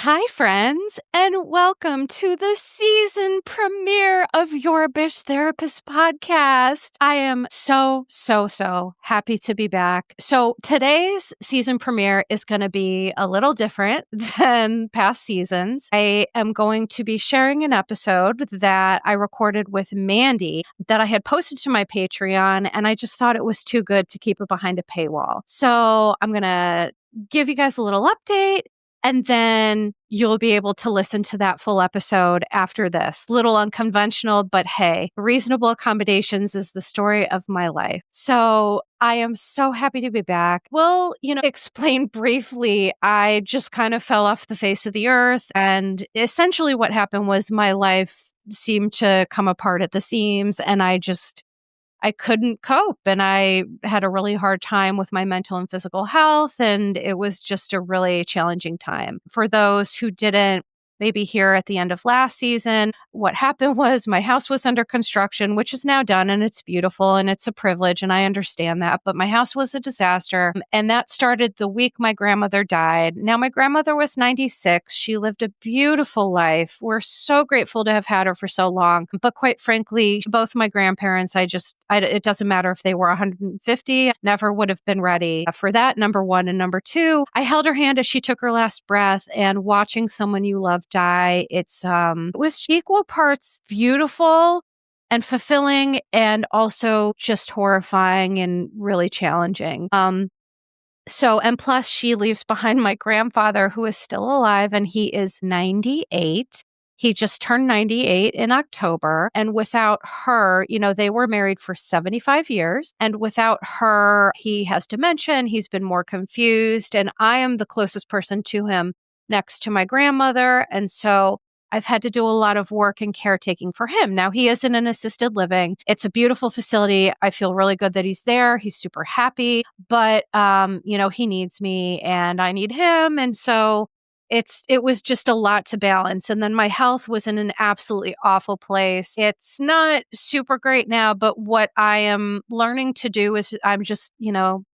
Hi, friends, and welcome to the season premiere of Your Bish Therapist podcast. I am so happy to be back. So today's season premiere is going to be a little different than past seasons. I am going to be sharing an episode that I recorded with Mandy that I had posted to my Patreon, and I just thought it was too good to keep it behind a paywall. So I'm going to give you guys a little update. And then you'll be able to listen to that full episode after this. Little unconventional, but hey, reasonable accommodations is the story of my life. So I am so happy to be back. We'll, explain briefly. I just kind of fell off the face of the earth. And essentially what happened was my life seemed to come apart at the seams, and I couldn't cope, and I had a really hard time with my mental and physical health, and it was just a really challenging time. For those who didn't maybe hear at the end of last season, what happened was my house was under construction, which is now done, and it's beautiful and it's a privilege, and I understand that, but my house was a disaster, and that started the week my grandmother died. Now, my grandmother was 96. She lived a beautiful life. We're so grateful to have had her for so long, but quite frankly, both my grandparents, it doesn't matter if they were 150, never would have been ready for that, number one. And number two, I held her hand as she took her last breath, and watching someone you love die, it was equal parts beautiful and fulfilling, and also just horrifying and really challenging. And plus she leaves behind my grandfather, who is still alive, and he is 98. He just turned 98 in October. And without her, they were married for 75 years. And without her, he has dementia, and he's been more confused. And I am the closest person to him next to my grandmother. And so I've had to do a lot of work and caretaking for him. Now, he is in an assisted living. It's a beautiful facility. I feel really good that he's there. He's super happy, but, he needs me and I need him. And so it was just a lot to balance. And then my health was in an absolutely awful place. It's not super great now, but what I am learning to do is I'm just,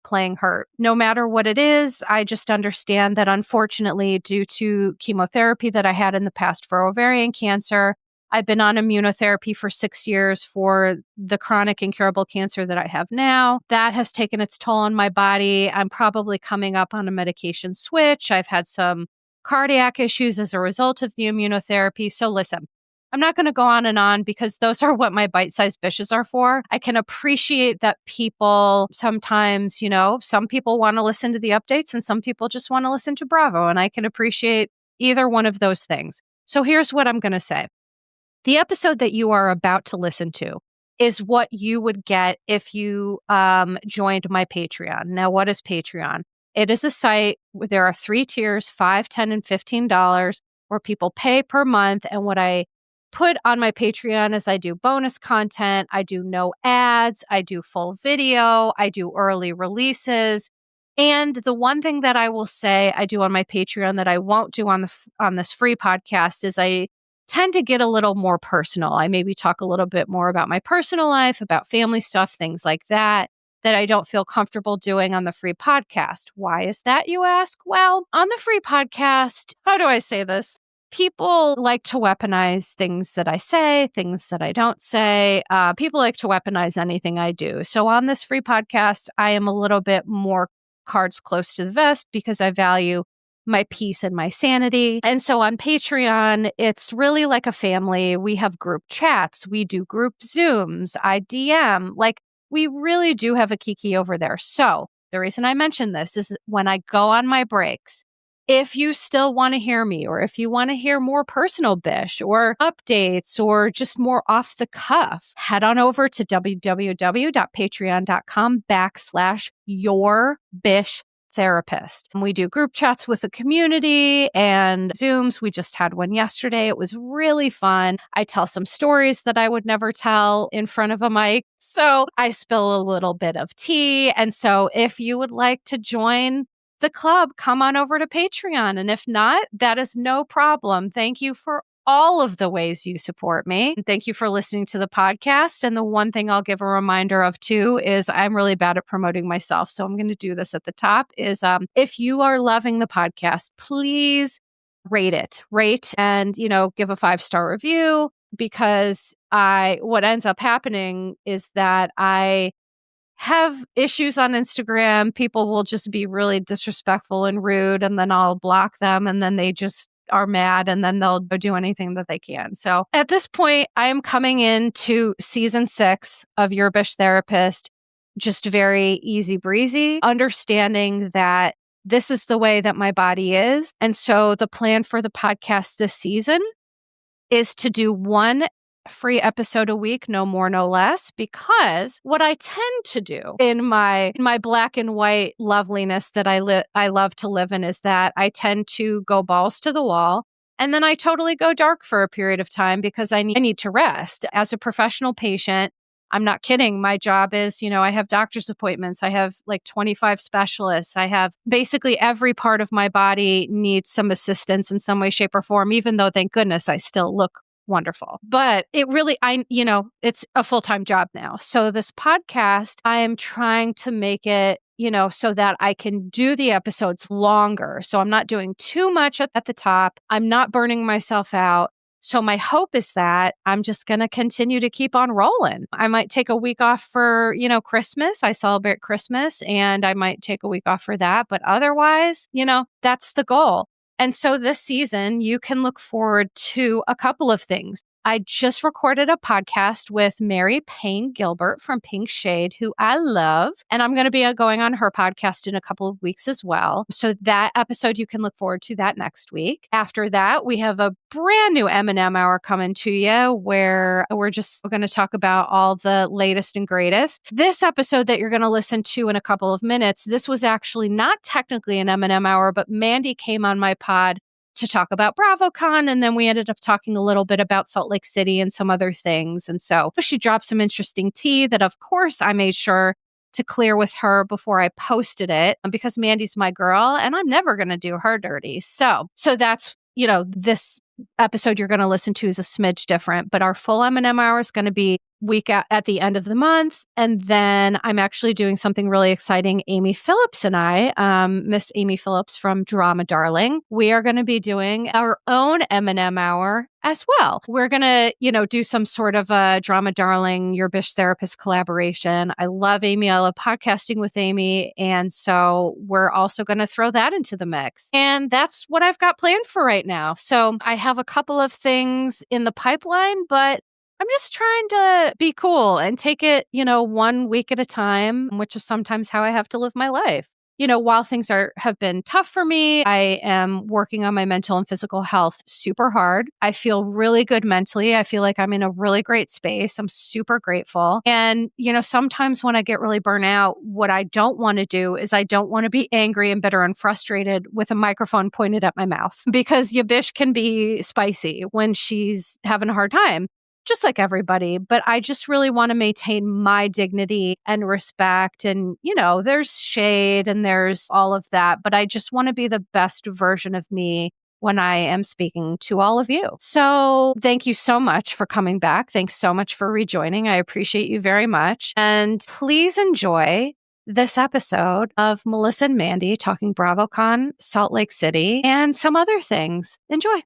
playing hurt. No matter what it is, I just understand that unfortunately, due to chemotherapy that I had in the past for ovarian cancer, I've been on immunotherapy for 6 years for the chronic incurable cancer that I have now. That has taken its toll on my body. I'm probably coming up on a medication switch. I've had some cardiac issues as a result of the immunotherapy. So listen, I'm not going to go on because those are what my bite-sized bishes are for. I can appreciate that people sometimes, some people want to listen to the updates and some people just want to listen to Bravo. And I can appreciate either one of those things. So here's what I'm going to say. The episode that you are about to listen to is what you would get if you joined my Patreon. Now, what is Patreon? It is a site where there are 3 tiers, $5, $10, and $15, where people pay per month. And what I put on my Patreon is I do bonus content, I do no ads, I do full video, I do early releases. And the one thing that I will say I do on my Patreon that I won't do on this free podcast is I tend to get a little more personal. I maybe talk a little bit more about my personal life, about family stuff, things like that I don't feel comfortable doing on the free podcast. Why is that, you ask? Well, on the free podcast, how do I say this? People like to weaponize things that I say, things that I don't say. People like to weaponize anything I do. So on this free podcast, I am a little bit more cards close to the vest because I value my peace and my sanity. And so on Patreon, it's really like a family. We have group chats. We do group Zooms. I DM. We really do have a kiki over there. So the reason I mention this is when I go on my breaks, if you still want to hear me, or if you want to hear more personal Bish or updates or just more off the cuff, head on over to www.patreon.com/YourBish Therapist. And we do group chats with the community and Zooms. We just had one yesterday. It was really fun. I tell some stories that I would never tell in front of a mic. So I spill a little bit of tea. And so if you would like to join the club, come on over to Patreon. And if not, that is no problem. Thank you for all of the ways you support me. And thank you for listening to the podcast. And the one thing I'll give a reminder of too is I'm really bad at promoting myself. So I'm going to do this at the top is if you are loving the podcast, please rate and, give a 5-star review, because what ends up happening is that I have issues on Instagram. People will just be really disrespectful and rude, and then I'll block them, and then they just are mad, and then they'll do anything that they can. So at this point, I am coming into season 6 of Your Bish Therapist, just very easy breezy, understanding that this is the way that my body is. And so the plan for the podcast this season is to do one free episode a week, no more, no less, because what I tend to do in my black and white loveliness that I love to live in is that I tend to go balls to the wall, and then I totally go dark for a period of time because I need to rest. As a professional patient, I'm not kidding. My job is, I have doctor's appointments. I have like 25 specialists. I have basically every part of my body needs some assistance in some way, shape, or form, even though, thank goodness, I still look wonderful. But it really, it's a full-time job now. So this podcast, I am trying to make it, so that I can do the episodes longer. So I'm not doing too much at the top. I'm not burning myself out. So my hope is that I'm just going to continue to keep on rolling. I might take a week off for, Christmas. I celebrate Christmas, and I might take a week off for that. But otherwise, that's the goal. And so this season, you can look forward to a couple of things. I just recorded a podcast with Mary Payne Gilbert from Pink Shade, who I love. And I'm going to be going on her podcast in a couple of weeks as well. So that episode, you can look forward to that next week. After that, we have a brand new M&M hour coming to you, where we're going to talk about all the latest and greatest. This episode that you're going to listen to in a couple of minutes, this was actually not technically an M&M hour, but Mandy came on my pod to talk about BravoCon, and then we ended up talking a little bit about Salt Lake City and some other things. And so she dropped some interesting tea that, of course, I made sure to clear with her before I posted it, because Mandy's my girl, and I'm never going to do her dirty. So that's, this episode you're going to listen to is a smidge different, but our full M&M hour is going to be week at the end of the month. And then I'm actually doing something really exciting. Amy Phillips and I, Miss Amy Phillips from Drama Darling, we are going to be doing our own M&M hour as well. We're going to, do some sort of a Drama Darling, Your Bish Therapist collaboration. I love Amy. I love podcasting with Amy. And so we're also going to throw that into the mix. And that's what I've got planned for right now. So I have a couple of things in the pipeline, but I'm just trying to be cool and take it, 1 week at a time, which is sometimes how I have to live my life. While things have been tough for me, I am working on my mental and physical health super hard. I feel really good mentally. I feel like I'm in a really great space. I'm super grateful. And, sometimes when I get really burnt out, what I don't want to do is I don't want to be angry and bitter and frustrated with a microphone pointed at my mouth, because your Bish can be spicy when she's having a hard time, just like everybody. But I just really want to maintain my dignity and respect. And, there's shade and there's all of that, but I just want to be the best version of me when I am speaking to all of you. So thank you so much for coming back. Thanks so much for rejoining. I appreciate you very much. And please enjoy this episode of Melissa and Mandy talking BravoCon, Salt Lake City, and some other things. Enjoy.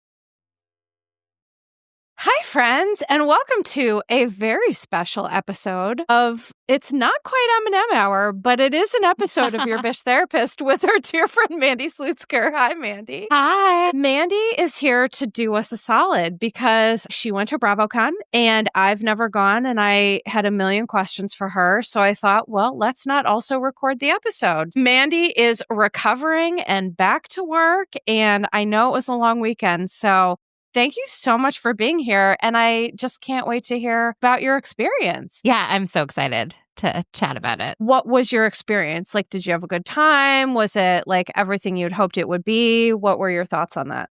Hi, friends, and welcome to a very special episode of, it's not quite M&M hour, but it is an episode of Your Bish Therapist with our dear friend Mandy Slutsker. Hi, Mandy. Hi. Mandy is here to do us a solid because she went to BravoCon and I've never gone, and I had a million questions for her. So I thought, well, let's not also record the episode. Mandy is recovering and back to work, and I know it was a long weekend, so thank you so much for being here. And I just can't wait to hear about your experience. Yeah, I'm so excited to chat about it. What was your experience? Like, did you have a good time? Was it like everything you'd hoped it would be? What were your thoughts on that?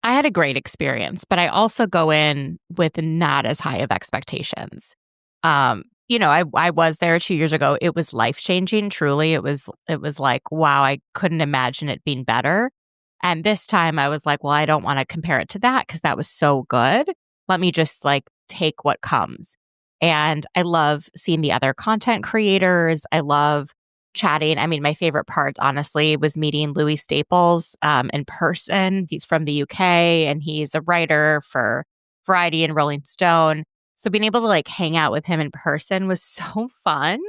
I had a great experience, but I also go in with not as high of expectations. I was there 2 years ago. It was life-changing, truly. It was like, wow, I couldn't imagine it being better. And this time I was like, well, I don't want to compare it to that because that was so good. Let me just take what comes. And I love seeing the other content creators. I love chatting. I mean, my favorite part, honestly, was meeting Louis Staples in person. He's from the UK and he's a writer for Variety and Rolling Stone. So being able to like hang out with him in person was so fun.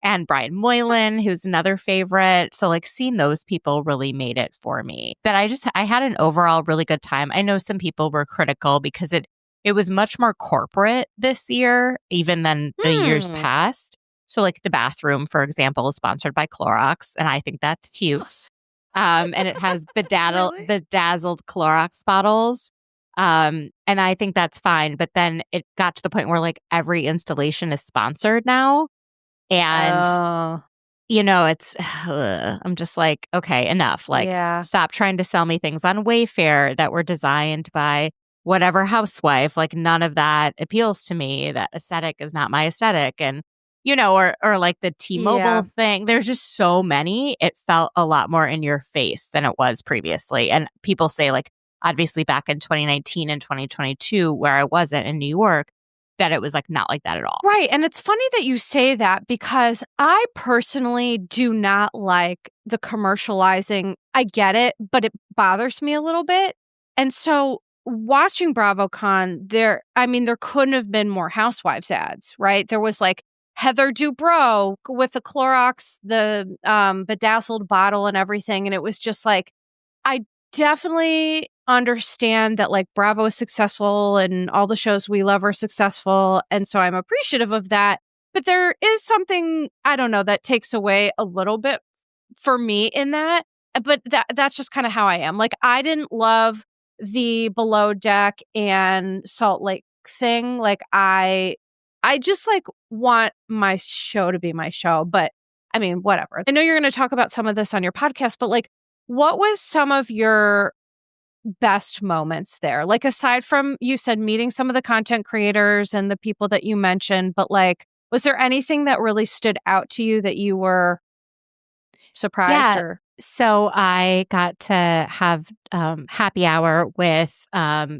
And Brian Moylan, who's another favorite. So like seeing those people really made it for me. But I had an overall really good time. I know some people were critical because it was much more corporate this year, even than the years past. So like the bathroom, for example, is sponsored by Clorox. And I think that's cute. And it has bedazzled Clorox bottles. And I think that's fine. But then it got to the point where like every installation is sponsored now. And, it's, I'm just like, okay, enough. Like, stop trying to sell me things on Wayfair that were designed by whatever housewife. Like, none of that appeals to me. That aesthetic is not my aesthetic. And, or like the T-Mobile thing. There's just so many. It felt a lot more in your face than it was previously. And people say, like, obviously back in 2019 and 2022, where I wasn't in New York, that it was like not like that at all. Right. And it's funny that you say that because I personally do not like the commercializing. I get it, but it bothers me a little bit. And so watching BravoCon, there couldn't have been more housewives ads, right? There was like Heather Dubrow with the Clorox, the bedazzled bottle and everything. And it was just like, I definitely understand that like Bravo is successful and all the shows we love are successful. And so I'm appreciative of that. But there is something, I don't know, that takes away a little bit for me in that. But that's just kind of how I am. Like I didn't love the Below Deck and Salt Lake thing. Like I just like want my show to be my show. But I mean, whatever. I know you're going to talk about some of this on your podcast, but like what was some of your best moments there? Like aside from, you said, meeting some of the content creators and the people that you mentioned, but like, was there anything that really stood out to you that you were surprised? Yeah. So I got to have happy hour with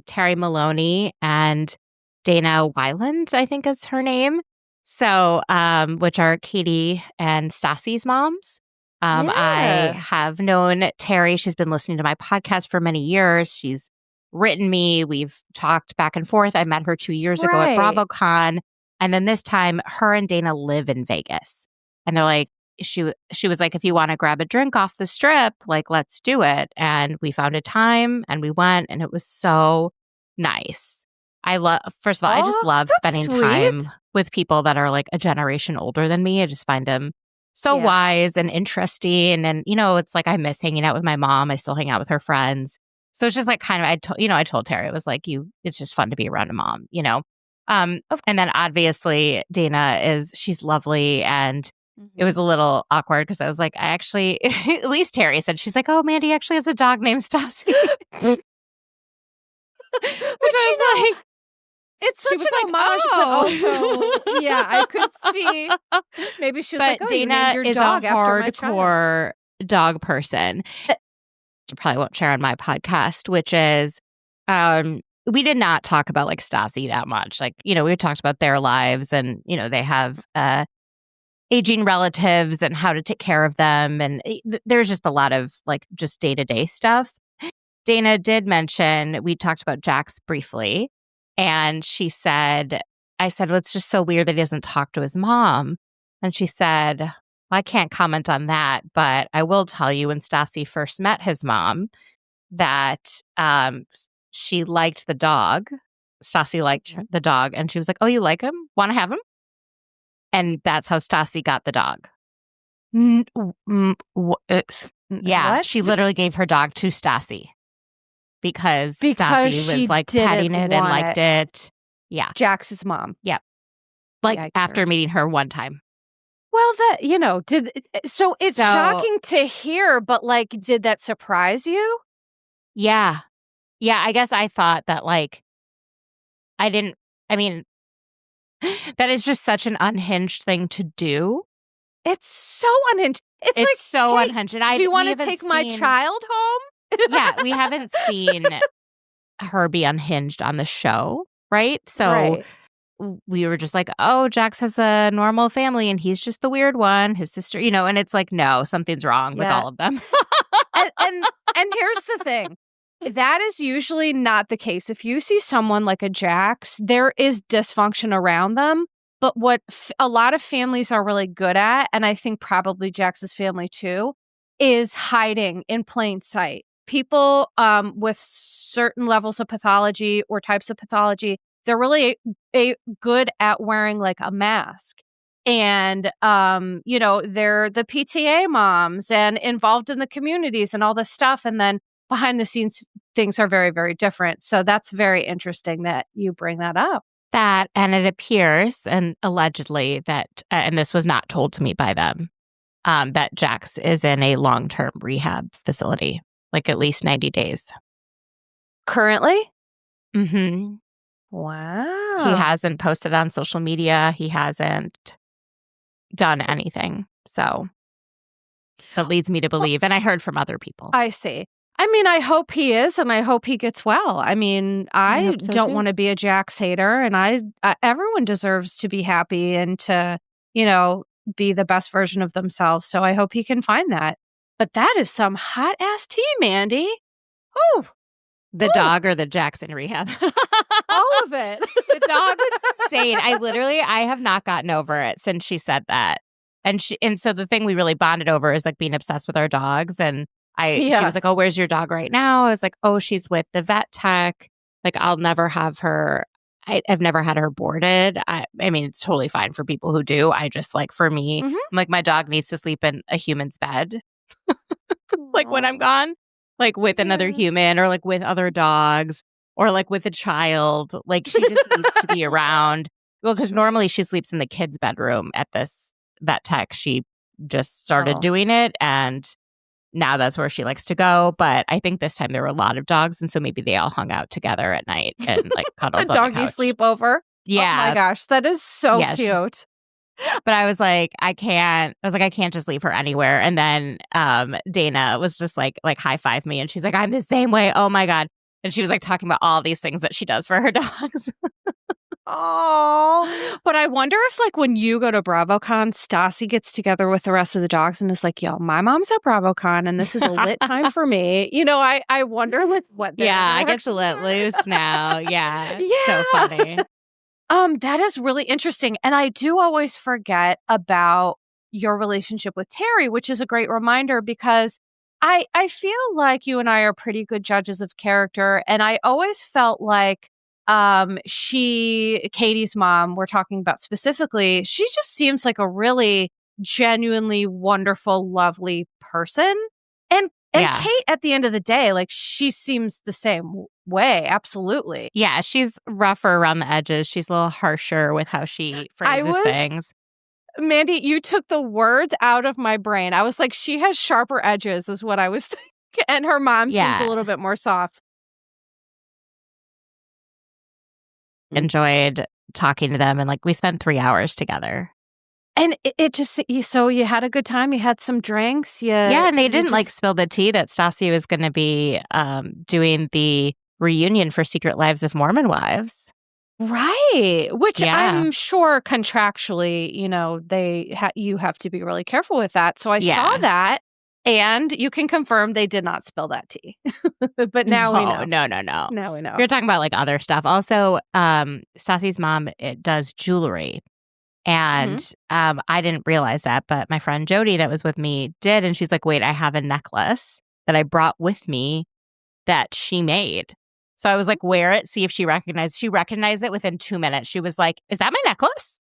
Terry Maloney and Dana Weiland, I think is her name. So, which are Katie and Stassi's moms. I have known Terry. She's been listening to my podcast for many years. She's written me. We've talked back and forth. I met her 2 years ago at BravoCon. And then this time, her and Dana live in Vegas. And they're like, she was like, if you want to grab a drink off the strip, like, let's do it. And we found a time and we went and it was so nice. First of all, I just love spending time with people that are like a generation older than me. I just find them so wise and interesting. And, it's like I miss hanging out with my mom. I still hang out with her friends. So it's just like kind of, I told Terry, it was like, it's just fun to be around a mom, And then obviously Dana she's lovely. And it was a little awkward because I was like, at least Terry said, she's like, oh, Mandy actually has a dog named Stassi. Which I was like, it's such an homage, but also, I could see. Maybe she was like, oh, Dana you named your is dog a after my hardcore dog person. I probably won't share on my podcast, which is, we did not talk about like Stassi that much. Like, we talked about their lives and, they have aging relatives and how to take care of them. And there's just a lot of like just day-to-day stuff. Dana did mention, we talked about Jax briefly. And she said, I said, well, it's just so weird that he doesn't talk to his mom. And she said, well, I can't comment on that, but I will tell you when Stassi first met his mom that she liked the dog. Stassi liked the dog. And she was like, oh, you like him? Want to have him? And that's how Stassi got the dog. What? She literally gave her dog to Stassi. Because Stassi was like petting it and liked it. Yeah. Jax's mom. Yeah. Like after meeting her one time. Well, so it's shocking to hear, but like, did that surprise you? Yeah. Yeah. I guess I thought that like, that is just such an unhinged thing to do. It's so unhinged. It's like, so unhinged. And do you want to take my child home? Yeah, we haven't seen her be unhinged on the show, right? So we were just like, oh, Jax has a normal family and he's just the weird one. His sister, and it's like, no, something's wrong with all of them. and here's the thing. That is usually not the case. If you see someone like a Jax, there is dysfunction around them. But what a lot of families are really good at, and I think probably Jax's family too, is hiding in plain sight. People with certain levels of pathology or types of pathology, they're really good at wearing like a mask. And, they're the PTA moms and involved in the communities and all this stuff. And then behind the scenes, things are very, very different. So that's very interesting that you bring that up. That, and it appears, and allegedly that, and this was not told to me by them, that Jax is in a long-term rehab facility, like at least 90 days. Currently? Mm-hmm. Wow. He hasn't posted on social media. He hasn't done anything. So that leads me to believe, and I heard from other people. I see. I mean, I hope he is, and I hope he gets well. I mean, I don't want to be a Jax hater, and everyone deserves to be happy and to, be the best version of themselves. So I hope he can find that. But that is some hot ass tea, Mandy. Oh, the dog or the Jax in rehab? All of it. The dog was insane. I have not gotten over it since she said that. And so the thing we really bonded over is like being obsessed with our dogs. And she was like, oh, where's your dog right now? I was like, oh, she's with the vet tech. Like, I'll never have her. I've never had her boarded. I mean, it's totally fine for people who do. I just like, for me, I'm like, my dog needs to sleep in a human's bed. Like when I'm gone, like with another human or like with other dogs or like with a child. Like she just needs to be around. Well, because normally she sleeps in the kids' bedroom at this vet tech. She just started doing it, and now that's where she likes to go. But I think this time there were a lot of dogs, and so maybe they all hung out together at night and like cuddled a doggy sleepover. Yeah. Oh my gosh, that is so cute. But I was like, I can't just leave her anywhere. And then Dana was just like high-five me, and she's like, I'm the same way. Oh my God. And she was like talking about all these things that she does for her dogs. Oh, but I wonder if like when you go to BravoCon, Stassi gets together with the rest of the dogs and is like, yo, my mom's at BravoCon and this is a lit time for me. I wonder like what. I get to let loose now. Yeah. So funny. That is really interesting. And I do always forget about your relationship with Terry, which is a great reminder because I feel like you and I are pretty good judges of character. And I always felt like Katie's mom, we're talking about specifically, she just seems like a really genuinely wonderful, lovely person. And Kate, at the end of the day, like she seems the same way. Absolutely. Yeah. She's rougher around the edges. She's a little harsher with how she phrases things. Mandy, you took the words out of my brain. I was like, she has sharper edges is what I was thinking. And her mom seems a little bit more soft. Enjoyed talking to them, and like we spent 3 hours together, and it just so you had a good time. You had some drinks, and they didn't like spill the tea that Stassi was going to be doing the reunion for Secret Lives of Mormon Wives, right? Which I'm sure contractually, you have to be really careful with that. So I saw that. And you can confirm they did not spill that tea. But now we know. No. Now we know. You're talking about like other stuff. Also, Stassi's mom does jewelry. And I didn't realize that, but my friend Jody that was with me did. And she's like, wait, I have a necklace that I brought with me that she made. So I was like, wear it, see if she recognized. She recognized it within 2 minutes. She was like, is that my necklace?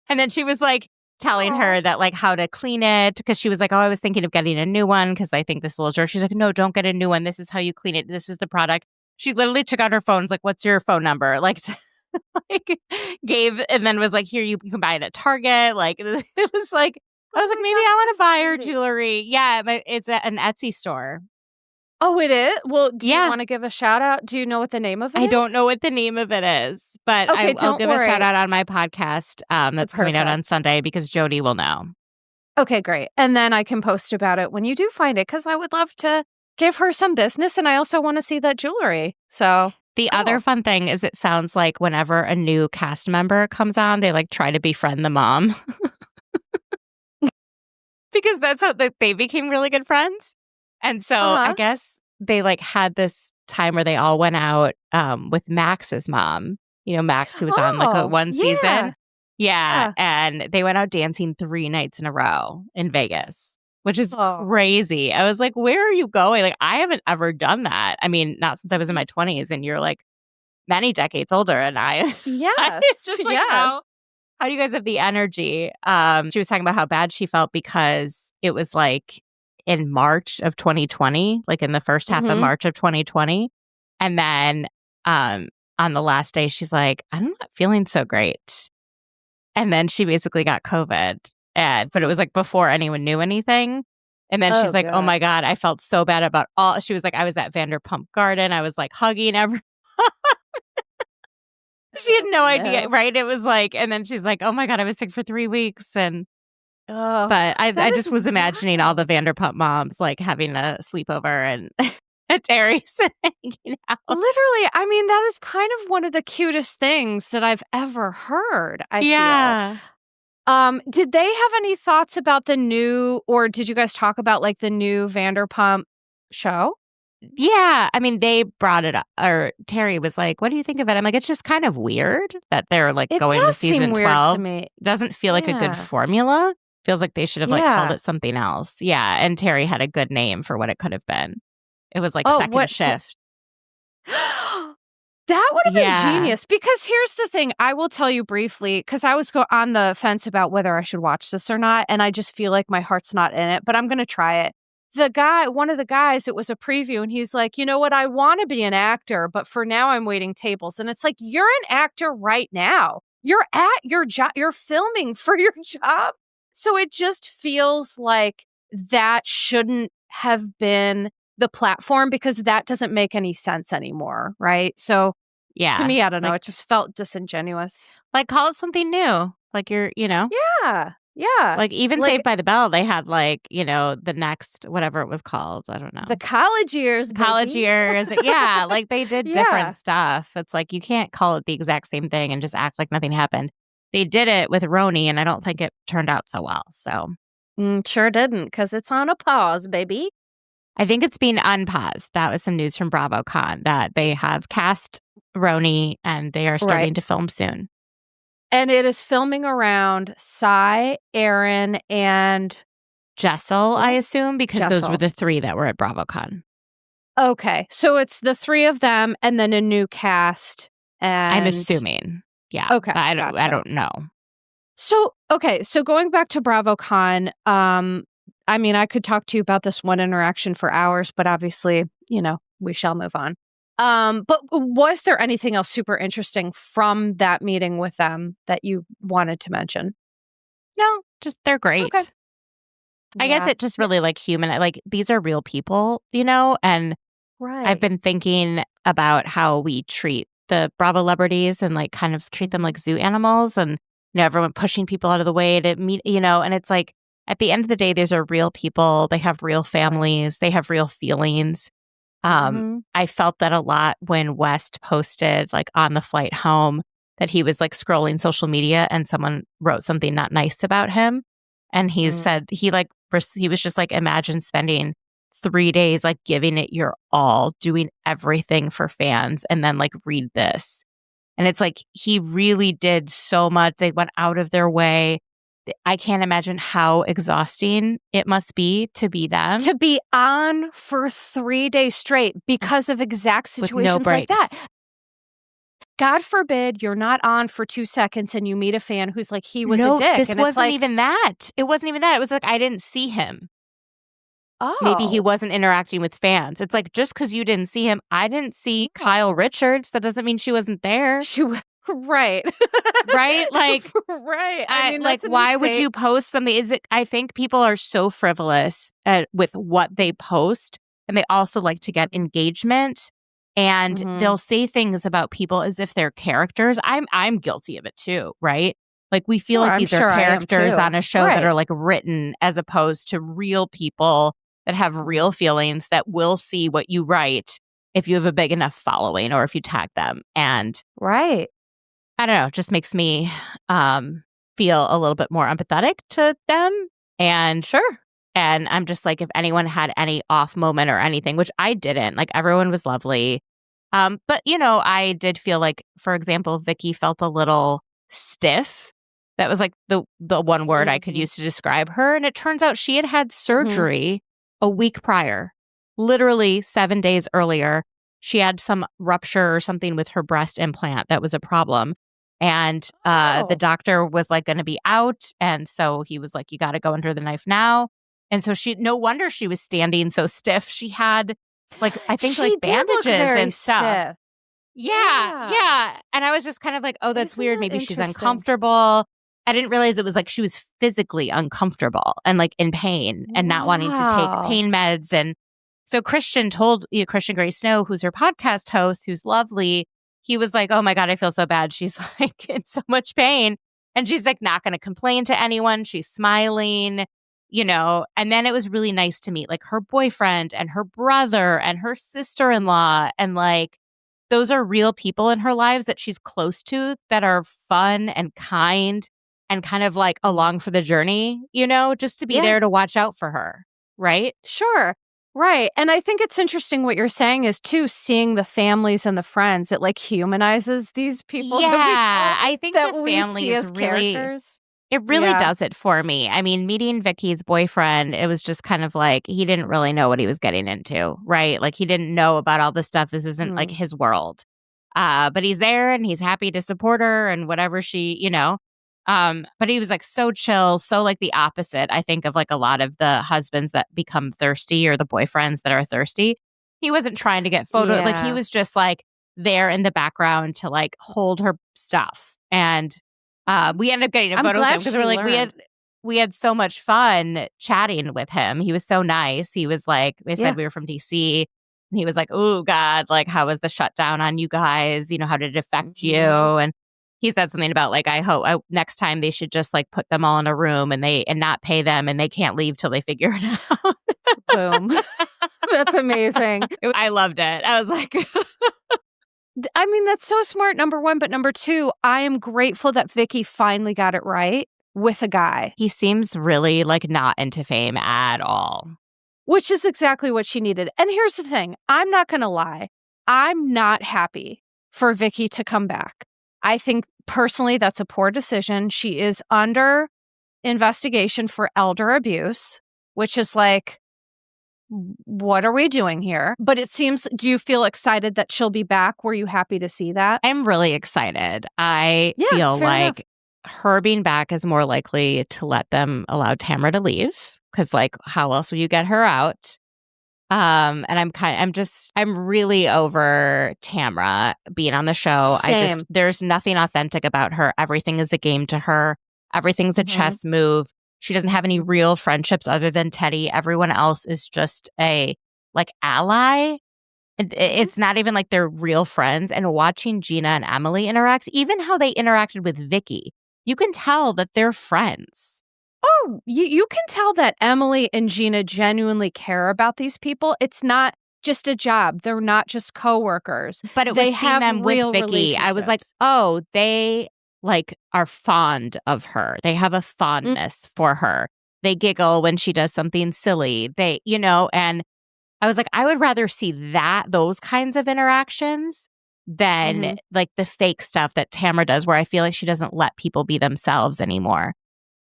And then she was like, telling her that like how to clean it, because she was like, oh, I was thinking of getting a new one because I think this little jerk. She's like, no, don't get a new one. This is how you clean it. This is the product. She literally took out her phone. Was like, what's your phone number? Like gave, and then was like, here, you can buy it at Target. Like it was like, I was like, maybe I want to buy her jewelry. Yeah, but it's an Etsy store. Oh, it is? Well, do you want to give a shout out? Do you know what the name of it is? I don't know what the name of it is, but I'll give a shout out on my podcast that's coming out on Sunday because Jody will know. Okay, great. And then I can post about it when you do find it because I would love to give her some business and I also want to see that jewelry. So The other fun thing is it sounds like whenever a new cast member comes on, they like try to befriend the mom. Because that's how they became really good friends. And so I guess they like had this time where they all went out with Max's mom. You know, Max, who was on like one season. Yeah. And they went out dancing 3 nights in a row in Vegas, which is crazy. I was like, where are you going? Like, I haven't ever done that. I mean, not since I was in my 20s, and you're like many decades older. And it's just like, how do you guys have the energy? She was talking about how bad she felt because it was like in March of 2020, like in the first half of March of 2020. And then on the last day, she's like, I'm not feeling so great. And then she basically got COVID. But it was like before anyone knew anything. And then she's like, oh my God, I felt so bad about all. She was like, I was at Vanderpump Garden. I was like hugging everyone. She had no idea, right? It was like, and then she's like, oh my God, I was sick for 3 weeks. And but I just was imagining all the Vanderpump moms like having a sleepover and at Terry's hanging out. Literally, I mean, that is kind of one of the cutest things that I've ever heard, I feel. Did they have any thoughts about the new, or did you guys talk about like the new Vanderpump show? Yeah. I mean, they brought it up, or Terry was like, what do you think of it? I'm like, it's just kind of weird that they're like going to season 12. To me. Doesn't feel like a good formula. Feels like they should have like called it something else. Yeah. And Terry had a good name for what it could have been. It was like second shift. That would have been genius, because here's the thing. I will tell you briefly, because I was on the fence about whether I should watch this or not. And I just feel like my heart's not in it, but I'm going to try it. One of the guys, it was a preview, and he's like, you know what? I want to be an actor, but for now I'm waiting tables. And it's like, you're an actor right now. You're at your job. You're filming for your job. So it just feels like that shouldn't have been the platform, because that doesn't make any sense anymore. Right. So to me, I don't know. It just felt disingenuous. Like, call it something new. Like Yeah. Like even Saved by the Bell, they had like, the next, whatever it was called. I don't know. The college years. College years. Yeah. Like they did different stuff. It's like, you can't call it the exact same thing and just act like nothing happened. They did it with Roni, and I don't think it turned out so well. So sure didn't, because it's on a pause, baby. I think it's being unpaused. That was some news from BravoCon that they have cast Roni and they are starting to film soon. And it is filming around Sai, Aaron, and Jessel, I assume, because those were the 3 that were at BravoCon. Okay. So it's the 3 of them and then a new cast. And I'm assuming. Yeah. Okay. I don't know. So, okay. So going back to BravoCon, I mean, I could talk to you about this one interaction for hours, but obviously, we shall move on. But was there anything else super interesting from that meeting with them that you wanted to mention? No, just they're great. Okay. I guess it just really like human, like these are real people, and I've been thinking about how we treat the Bravo-lebrities and like kind of treat them like zoo animals, and everyone pushing people out of the way to meet, and it's like at the end of the day, these are real people. They have real families. They have real feelings. I felt that a lot when West posted like on the flight home that he was like scrolling social media and someone wrote something not nice about him. And he said he was just like, imagine spending 3 days like giving it your all, doing everything for fans, and then like read this. And it's like he really did so much. They went out of their way. I can't imagine how exhausting it must be to be them. To be on for 3 days straight because of exact situations like that. God forbid you're not on for 2 seconds and you meet a fan who's like, he was a dick. This and wasn't even that. It wasn't even that. It was like, I didn't see him. Oh. Maybe he wasn't interacting with fans. It's like, just because you didn't see him, I didn't see Kyle Richards. That doesn't mean she wasn't there. Right. Right? Like, right. I mean, like, why would you post something? I think people are so frivolous with what they post, and they also like to get engagement, and they'll say things about people as if they're characters. I'm guilty of it too, right? Like, we feel like these are characters on a show that are like written, as opposed to real people that have real feelings that will see what you write if you have a big enough following or if you tag them. And right. I don't know, it just makes me feel a little bit more empathetic to them. And Sure. And I'm just like, if anyone had any off moment or anything, which I didn't, like everyone was lovely. But I did feel like, for example, Vicky felt a little stiff. That was like the one word I could use to describe her. And it turns out she had surgery a week prior, literally 7 days earlier. She had some rupture or something with her breast implant that was a problem. And the doctor was like going to be out. And so he was like, you got to go under the knife now. And so no wonder she was standing so stiff. She had I think she bandages and stuff. Stiff. Yeah. And I was just kind of like, oh, that's Isn't weird. that Maybe she's uncomfortable. I didn't realize it was like she was physically uncomfortable and like in pain and not wanting to take pain meds. And so Christian told Christian Gray Snow, who's her podcast host, who's lovely, he was like, oh my God, I feel so bad. She's like in so much pain. And she's like not going to complain to anyone. She's smiling, and then it was really nice to meet like her boyfriend and her brother and her sister-in-law. And like, those are real people in her lives that she's close to that are fun and kind and kind of like along for the journey, just to be there to watch out for her. Right? Sure. Right. And I think it's interesting what you're saying is too, seeing the families and the friends. It like humanizes these people. Yeah. I think that the we family see is as really characters. It really does it for me. I mean, meeting Vicky's boyfriend, it was just kind of like he didn't really know what he was getting into, right? Like he didn't know about all this stuff. This isn't like his world. But he's there and he's happy to support her and whatever she, but he was like so chill, so like the opposite, I think, of like a lot of the husbands that become thirsty or the boyfriends that are thirsty. He wasn't trying to get photo. Like he was just like there in the background to like hold her stuff. And we ended up getting a photo with him because we're like, we had so much fun chatting with him. He was so nice. He was like, we said we were from DC. And he was like, oh God, like how was the shutdown on you guys? How did it affect you? And he said something about like, I hope next time they should just like put them all in a room and not pay them and they can't leave till they figure it out. Boom. That's amazing. I loved it. I was like, I mean, that's so smart, number one. But number two, I am grateful that Vicky finally got it right with a guy. He seems really like not into fame at all. Which is exactly what she needed. And here's the thing. I'm not going to lie. I'm not happy for Vicky to come back. I think personally that's a poor decision. She is under investigation for elder abuse, which is like, what are we doing here? But it seems, do you feel excited that she'll be back? Were you happy to see that? I'm really excited. I feel like her being back is more likely to let them allow Tamara to leave because like how else will you get her out? And I'm really over Tamara being on the show. Same. There's nothing authentic about her. Everything is a game to her. Everything's a chess move. She doesn't have any real friendships other than Teddy. Everyone else is just a like ally. It's not even like they're real friends. And watching Gina and Emily interact, even how they interacted with Vicky, you can tell that they're friends. Oh, you can tell that Emily and Gina genuinely care about these people. It's not just a job. They're not just coworkers. But they have them with Vicky. I was like, oh, they like are fond of her. They have a fondness for her. They giggle when she does something silly. And I was like, I would rather see those kinds of interactions than like the fake stuff that Tamara does, where I feel like she doesn't let people be themselves anymore.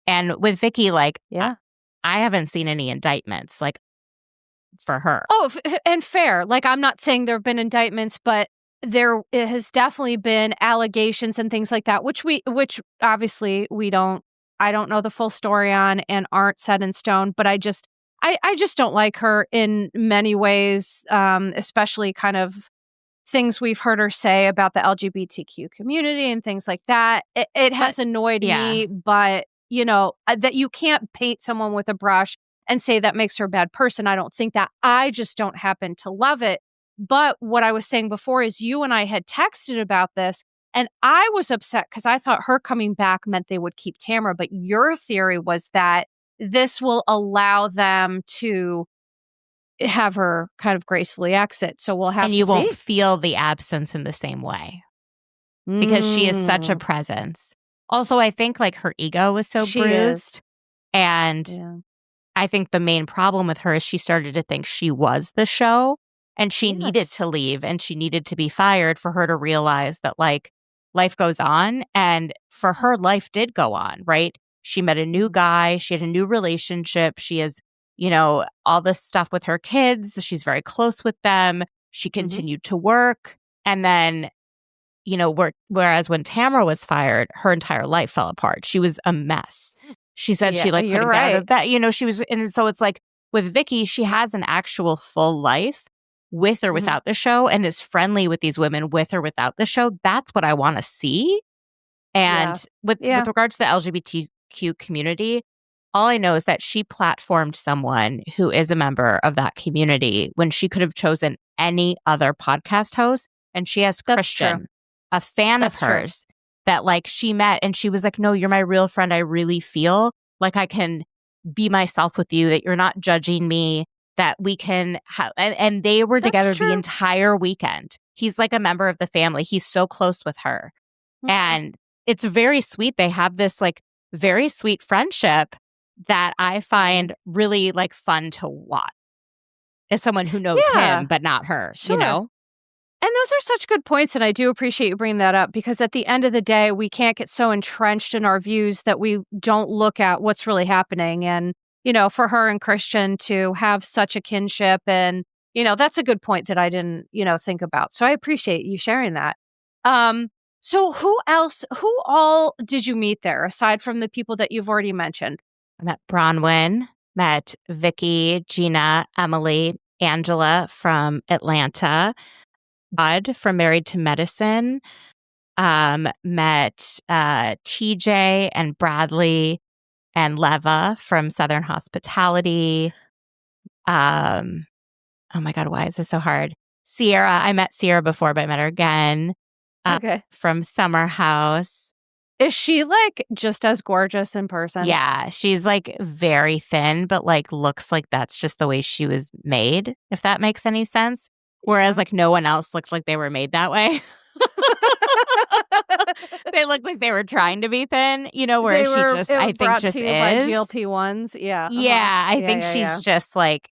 And with Vicky, like, I haven't seen any indictments like for her. Oh, and fair. Like, I'm not saying there have been indictments, but it has definitely been allegations and things like that, which obviously I don't know the full story on and aren't set in stone, but I just don't like her in many ways, especially kind of things we've heard her say about the LGBTQ community and things like that. It has annoyed me, but that you can't paint someone with a brush and say that makes her a bad person. I don't think that. I just don't happen to love it. But what I was saying before is you and I had texted about this, and I was upset because I thought her coming back meant they would keep Tamara. But your theory was that this will allow them to have her kind of gracefully exit. So we'll have to see. And you won't feel the absence in the same way because she is such a presence. Also, I think like her ego was so bruised. And I think the main problem with her is she started to think she was the show and she needed to leave and she needed to be fired for her to realize that like life goes on. And for her, life did go on, right? She met a new guy. She had a new relationship. She has, you know, all this stuff with her kids. She's very close with them. She continued to work. And then, you know, whereas when Tamara was fired, her entire life fell apart. She was a mess. She said she like couldn't get out of bed. You know, she was, and so it's like with Vicky, she has an actual full life with or without the show and is friendly with these women with or without the show. That's what I want to see. And with regards to the LGBTQ community, all I know is that she platformed someone who is a member of that community when she could have chosen any other podcast host. And she has Christian, a fan of hers that like she met and she was like, no, you're my real friend. I really feel like I can be myself with you, that you're not judging me, that we can have, and they were together the entire weekend. He's like a member of the family. He's so close with her. And it's very sweet. They have this like very sweet friendship that I find really like fun to watch as someone who knows him, but not her, you know? And those are such good points. And I do appreciate you bringing that up because at the end of the day, we can't get so entrenched in our views that we don't look at what's really happening. And, you know, for her and Christian to have such a kinship and, you know, that's a good point that I didn't, you know, think about. So I appreciate you sharing that. So who all did you meet there aside from the people that you've already mentioned? I met Bronwyn, met Vicky, Gina, Emily, Angela from Atlanta, Bud from Married to Medicine, met TJ and Bradley and Leva from Southern Hospitality. Oh my God, why is this so hard? Sierra, I met Sierra before, but I met her again. From Summer House. Is she like just as gorgeous in person? Yeah, she's like very thin, but like looks like that's just the way she was made, if that makes any sense. Whereas like no one else looks like they were made that way. They look like they were trying to be thin, you know, whereas she just, I think, just is. By GLP-1s, Yeah, I think she's just like,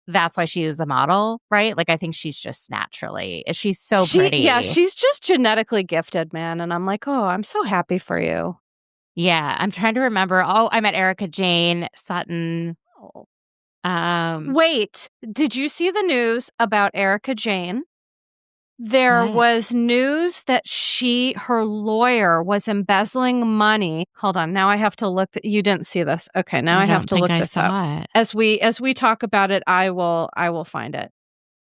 that's why she is a model, right? Like, I think she's just naturally, she's so pretty. Yeah, she's just genetically gifted, man. And I'm like, oh, I'm so happy for you. Yeah, I'm trying to remember. Oh, I met Erica Jane Sutton. Wait, did you see the news about Erica Jane? There was news that her lawyer was embezzling money. Hold on, now I have to look. You didn't see this. Okay, now I have to look this up. As we talk about it, I will find it.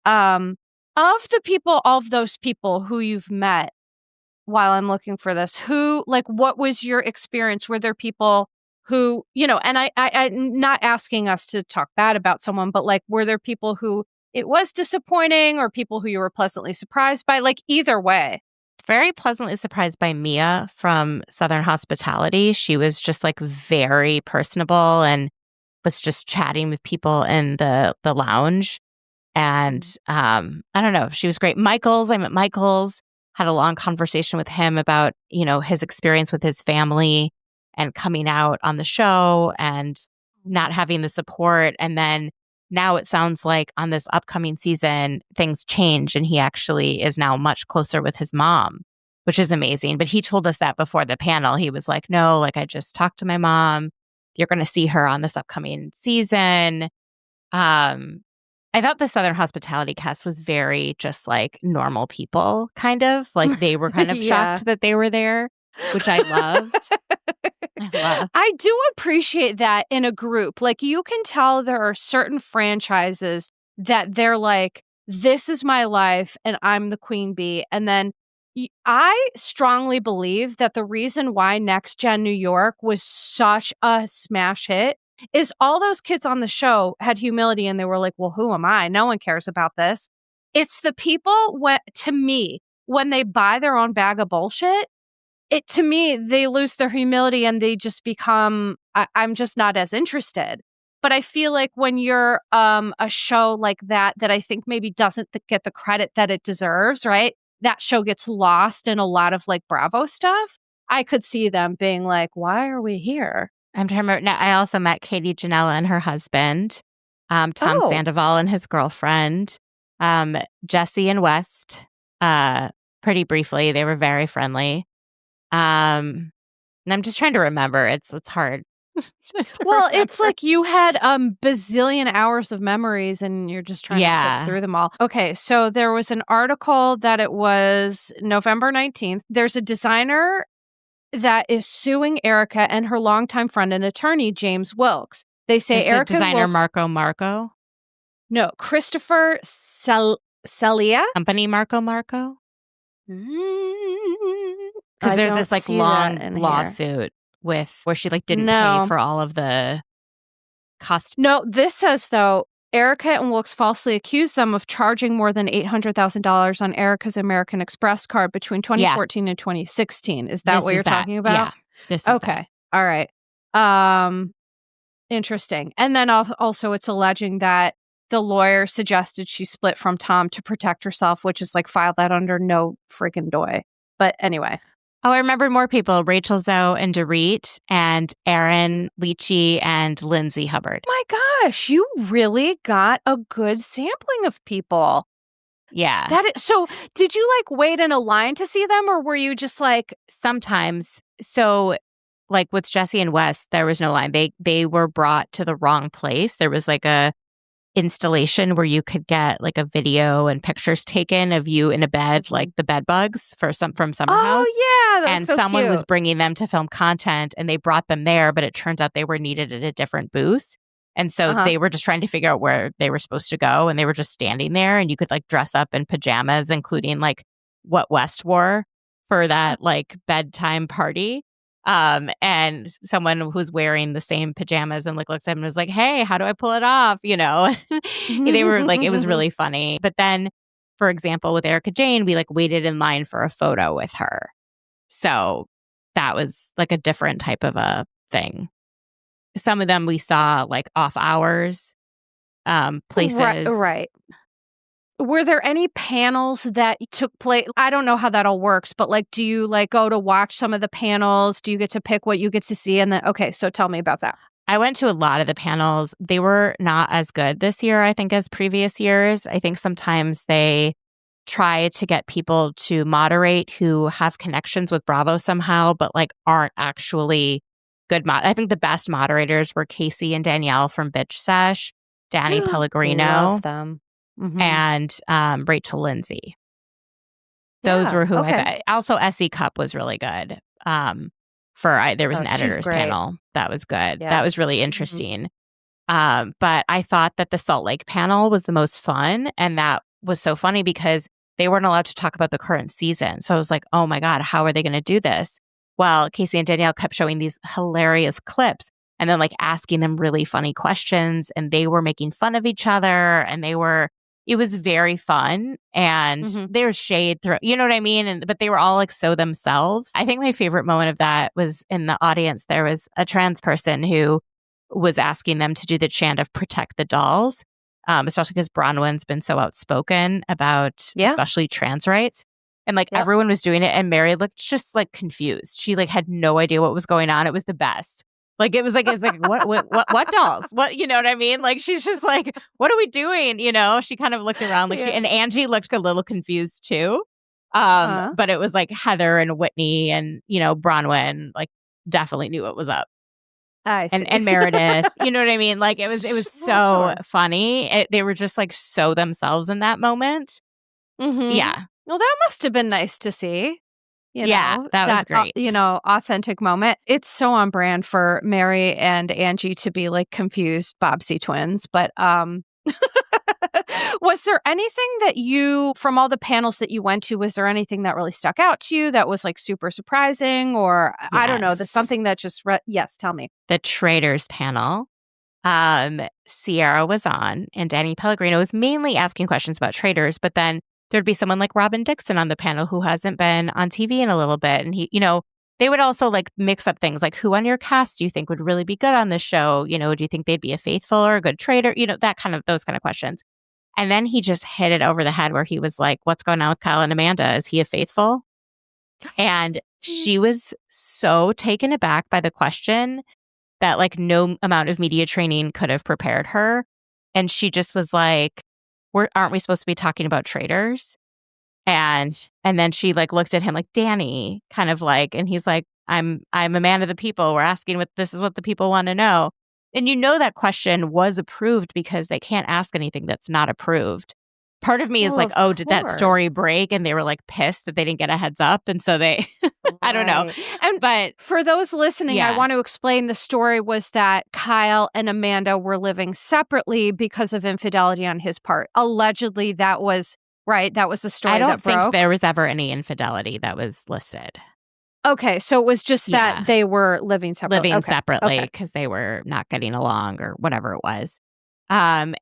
Of all of those people who you've met while I'm looking for this, who, like, what was your experience? Were there people who, you know, and I'm not asking us to talk bad about someone, but like, were there people who it was disappointing or people who you were pleasantly surprised by? Like, either way. Very pleasantly surprised by Mia from Southern Hospitality. She was just like very personable and was just chatting with people in the lounge. And I don't know, she was great. I met Michaels, had a long conversation with him about, you know, his experience with his family and coming out on the show and not having the support. And then now it sounds like on this upcoming season, things change and he actually is now much closer with his mom, which is amazing. But he told us that before the panel. He was like, no, like I just talked to my mom. You're going to see her on this upcoming season. I thought the Southern Hospitality cast was very just like normal people, kind of. Like they were kind of shocked that they were there, which I loved. I do appreciate that in a group. Like, you can tell there are certain franchises that they're like, this is my life and I'm the queen bee. And then I strongly believe that the reason why Next Gen New York was such a smash hit is all those kids on the show had humility and they were like, well, who am I? No one cares about this. It's the people, to me, when they buy their own bag of bullshit, to me, they lose their humility and they just become, I'm just not as interested. But I feel like when you're a show like that I think maybe doesn't get the credit that it deserves, right? That show gets lost in a lot of like Bravo stuff. I could see them being like, why are we here? I'm trying to remember. Now, I also met Katie Janela and her husband, Tom Oh. Sandoval and his girlfriend, Jesse and West, pretty briefly. They were very friendly. And I'm just trying to remember. It's hard. Well, it's like you had bazillion hours of memories and you're just trying to sift through them all. Okay, so there was an article that it was November 19th. There's a designer that is suing Erica and her longtime friend and attorney, James Wilkes. They say Erica designer Wilkes, Marco? No, Christopher Celia. Company Marco? Because there's this like long lawsuit where she like didn't pay for all of the cost. No, this says though, Erica and Wilkes falsely accused them of charging more than $800,000 on Erica's American Express card between 2014 and 2016. Is that what you're talking about? Yeah. This is okay. All right. Interesting. And then also it's alleging that the lawyer suggested she split from Tom to protect herself, which is like filed that under no freaking doy. But anyway. Oh, I remembered more people. Rachel Zoe and Dorit and Aaron Leachy and Lindsay Hubbard. My gosh, you really got a good sampling of people. Yeah. So did you like wait in a line to see them or were you just like... Sometimes. So like with Jesse and Wes, there was no line. They were brought to the wrong place. There was like a installation where you could get like a video and pictures taken of you in a bed, like the bed bugs from Summer House. Oh yeah, and someone cute. Was bringing them to film content, and they brought them there, but it turns out they were needed at a different booth, and so they were just trying to figure out where they were supposed to go, and they were just standing there, and you could like dress up in pajamas, including like what West wore for that like bedtime party. And someone who's wearing the same pajamas and like looks at him and was like, hey, how do I pull it off? You know, they were like, it was really funny. But then, for example, with Erica Jane, we like waited in line for a photo with her. So that was like a different type of a thing. Some of them we saw like off hours, places. Right. Were there any panels that took place? I don't know how that all works, but like, do you like go to watch some of the panels? Do you get to pick what you get to see? And then, okay, so tell me about that. I went to a lot of the panels. They were not as good this year, I think, as previous years. I think sometimes they try to get people to moderate who have connections with Bravo somehow, but like aren't actually good. I think the best moderators were Casey and Danielle from Bitch Sesh, Danny Pellegrino. Love them. Mm-hmm. And Rachel Lindsay. Those were who I also SE Cup was really good. There was an editors panel that was good. Yeah. That was really interesting. Mm-hmm. But I thought that the Salt Lake panel was the most fun, and that was so funny because they weren't allowed to talk about the current season. So I was like, oh my God, how are they going to do this? Well, Casey and Danielle kept showing these hilarious clips and then like asking them really funny questions, and they were making fun of each other, and it was very fun, and there's shade through, you know what I mean? But they were all like so themselves. I think my favorite moment of that was in the audience. There was a trans person who was asking them to do the chant of protect the dolls, especially because Bronwyn's been so outspoken about especially trans rights. And like everyone was doing it, and Mary looked just like confused. She like had no idea what was going on. It was the best. Like it was like what dolls? What, you know what I mean? Like she's just like, what are we doing? You know, she kind of looked around like and Angie looked a little confused too. But it was like Heather and Whitney and, you know, Bronwyn like definitely knew what was up. And Meredith, you know what I mean? Like it was so funny. They were just like so themselves in that moment. Mm-hmm. Yeah. Well, that must have been nice to see. That was great. Authentic moment. It's so on brand for Mary and Angie to be like confused Bobbsey twins. But was there anything that from all the panels that you went to, was there anything that really stuck out to you that was like super surprising? Or I don't know, there's something that just, yes, tell me. The Traders panel. Sierra was on, and Danny Pellegrino was mainly asking questions about traders, but then there'd be someone like Robin Dixon on the panel who hasn't been on TV in a little bit. And he, you know, they would also like mix up things like who on your cast do you think would really be good on this show? You know, do you think they'd be a faithful or a good traitor? You know, those kind of questions. And then he just hit it over the head where he was like, what's going on with Kyle and Amanda? Is he a faithful? And she was so taken aback by the question that like no amount of media training could have prepared her. And she just was like, aren't we supposed to be talking about traitors? And then she like looked at him like, Danny, kind of like, and he's like, I'm a man of the people. We're asking this is what the people want to know. And you know that question was approved because they can't ask anything that's not approved. Part of me is like, oh, did that story break? And they were like pissed that they didn't get a heads up. And so they, I don't know. But for those listening, I want to explain the story was that Kyle and Amanda were living separately because of infidelity on his part. Allegedly, that was right. That was the story that broke. I don't think there was ever any infidelity that was listed. Okay, so it was just that they were living separately. Separately because they were not getting along or whatever it was. And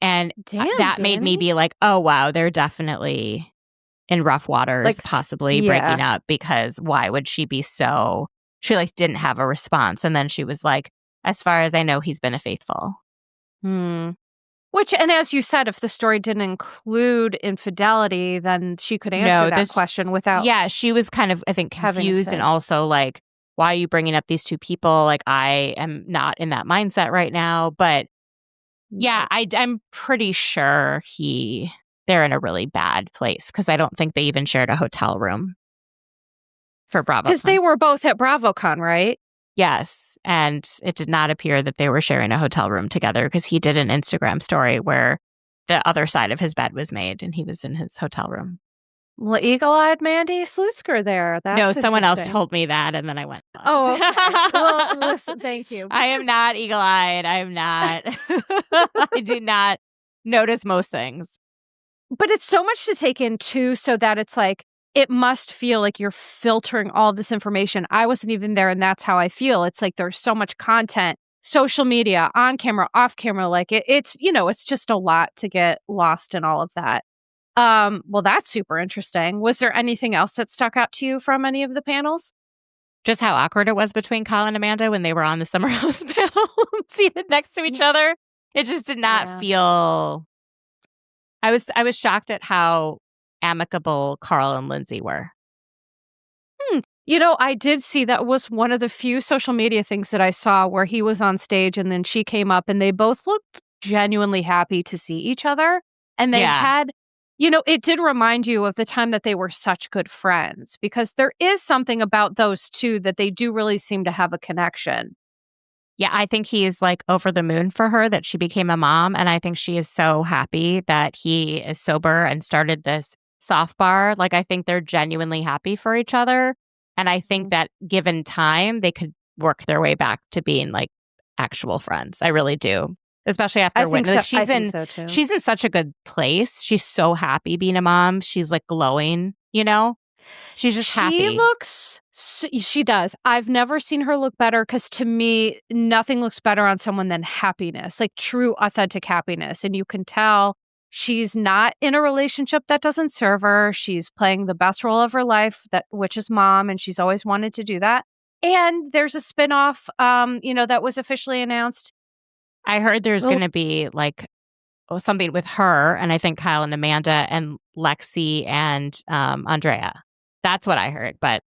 that made me be like, oh, wow, they're definitely in rough waters, like, possibly breaking up because why would she be so... She like didn't have a response. And then she was like, as far as I know, he's been a faithful. Which, and as you said, if the story didn't include infidelity, then she could answer that question without... Yeah, she was kind of, I think, confused and also like, why are you bringing up these two people? Like, I am not in that mindset right now. But yeah, I'm pretty sure they're in a really bad place because I don't think they even shared a hotel room for BravoCon. Because they were both at BravoCon, right? Yes, and it did not appear that they were sharing a hotel room together because he did an Instagram story where the other side of his bed was made and he was in his hotel room. Well, eagle-eyed Mandy Slutsker there. No, someone else told me that and then I went, oh, okay. Well, listen, thank you. I am not eagle-eyed. I am not. I do not notice most things. But it's so much to take in too, so that it's like, it must feel like you're filtering all this information. I wasn't even there, and that's how I feel. It's like there's so much content, social media, on camera, off camera. Like it's it's just a lot to get lost in all of that. Well, that's super interesting. Was there anything else that stuck out to you from any of the panels? Just how awkward it was between Kyle and Amanda when they were on the Summer House panel, seated next to each other. It just did not feel. I was shocked at how amicable Carl and Lindsay were. I did see that was one of the few social media things that I saw where he was on stage and then she came up and they both looked genuinely happy to see each other. And they had, it did remind you of the time that they were such good friends because there is something about those two that they do really seem to have a connection. Yeah, I think he is like over the moon for her that she became a mom. And I think she is so happy that he is sober and started this soft bar. Like, I think they're genuinely happy for each other. And I think that given time, they could work their way back to being like actual friends. I really do. Especially after winning. Like, she's in such a good place. She's so happy being a mom. She's like glowing, She's just happy. She does. I've never seen her look better because to me, nothing looks better on someone than happiness, like true, authentic happiness. And you can tell she's not in a relationship that doesn't serve her. She's playing the best role of her life, which is mom, and she's always wanted to do that. And there's a spinoff, that was officially announced. I heard there's going to be like something with her, and I think Kyle and Amanda and Lexi and Andrea. That's what I heard, but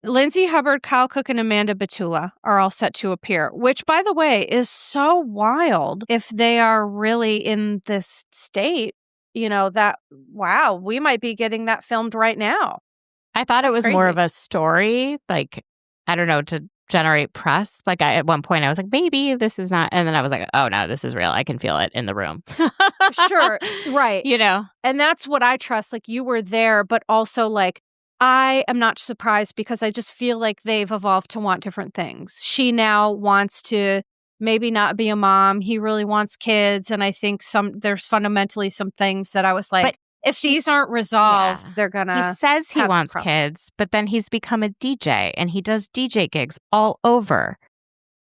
Lindsay Hubbard, Kyle Cook, and Amanda Batula are all set to appear, which, by the way, is so wild if they are really in this state, that, wow, we might be getting that filmed right now. I thought it was crazy. More of a story, like, I don't know, to generate press. Like, at one point I was like, maybe this is not, and then I was like, oh no, this is real. I can feel it in the room. Sure, right. And that's what I trust. Like, you were there, but also like, I am not surprised because I just feel like they've evolved to want different things. She now wants to maybe not be a mom. He really wants kids. And I think there's fundamentally some things that I was like, if these aren't resolved, they're gonna. He says he wants kids, but then he's become a DJ and he does DJ gigs all over.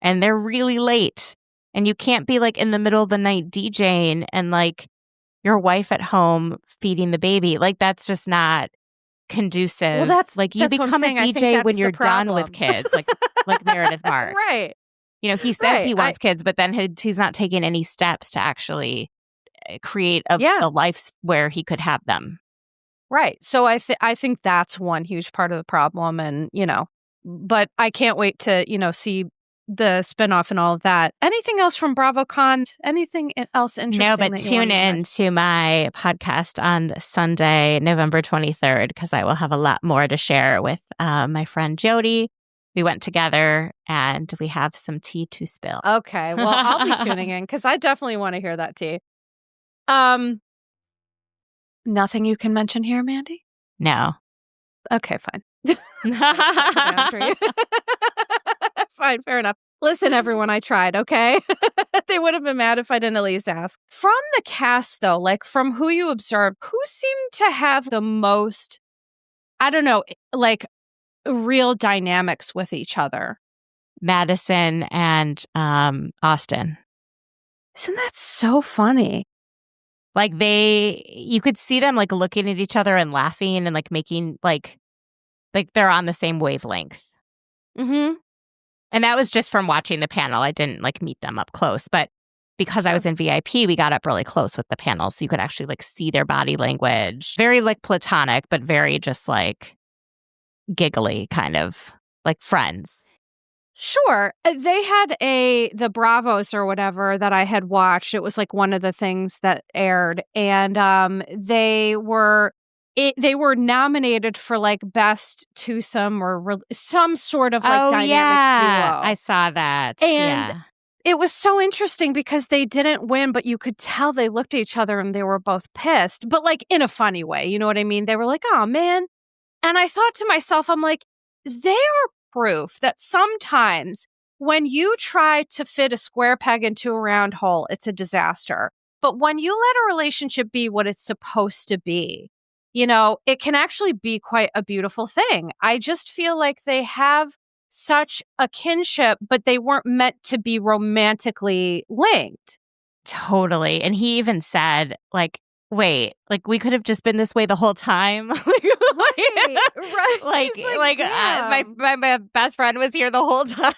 And they're really late. And you can't be like in the middle of the night DJing and like your wife at home feeding the baby. Like, that's just not. conducive. Well, like you that's what I'm become a saying. I think DJ that's when the you're done problem. with kids, like Meredith Marks. Right. You know, he says he wants kids, but then he's not taking any steps to actually create a life where he could have them. Right. So I think that's one huge part of the problem. And, but I can't wait to, see the spinoff and all of that. Anything else from BravoCon? Anything else interesting? No, but tune in to my podcast on Sunday, November 23rd, because I will have a lot more to share with my friend Jody. We went together and we have some tea to spill. Okay. Well, I'll be tuning in because I definitely want to hear that tea. Nothing you can mention here, Mandy? No. Okay, fine. Fine, fair enough. Listen, everyone, I tried, okay? They would have been mad if I didn't at least ask. From the cast, though, like from who you observed, who seemed to have the most, I don't know, like real dynamics with each other? Madison and Austin. Isn't that so funny? Like you could see them like looking at each other and laughing and like making like they're on the same wavelength. Mm-hmm. And that was just from watching the panel. I didn't like meet them up close, but because I was in VIP, we got up really close with the panel. So you could actually like see their body language. Very like platonic, but very just like giggly, kind of like friends. Sure. They had the Bravos or whatever that I had watched. It was like one of the things that aired. And they were nominated for like best twosome or some sort of like dynamic duo. I saw that. And it was so interesting because they didn't win, but you could tell they looked at each other and they were both pissed, but like in a funny way. You know what I mean? They were like, oh man. And I thought to myself, I'm like, they are proof that sometimes when you try to fit a square peg into a round hole, it's a disaster. But when you let a relationship be what it's supposed to be, it can actually be quite a beautiful thing. I just feel like they have such a kinship, but they weren't meant to be romantically linked. Totally. And he even said, like, wait, like we could have just been this way the whole time. Right. My best friend was here the whole time.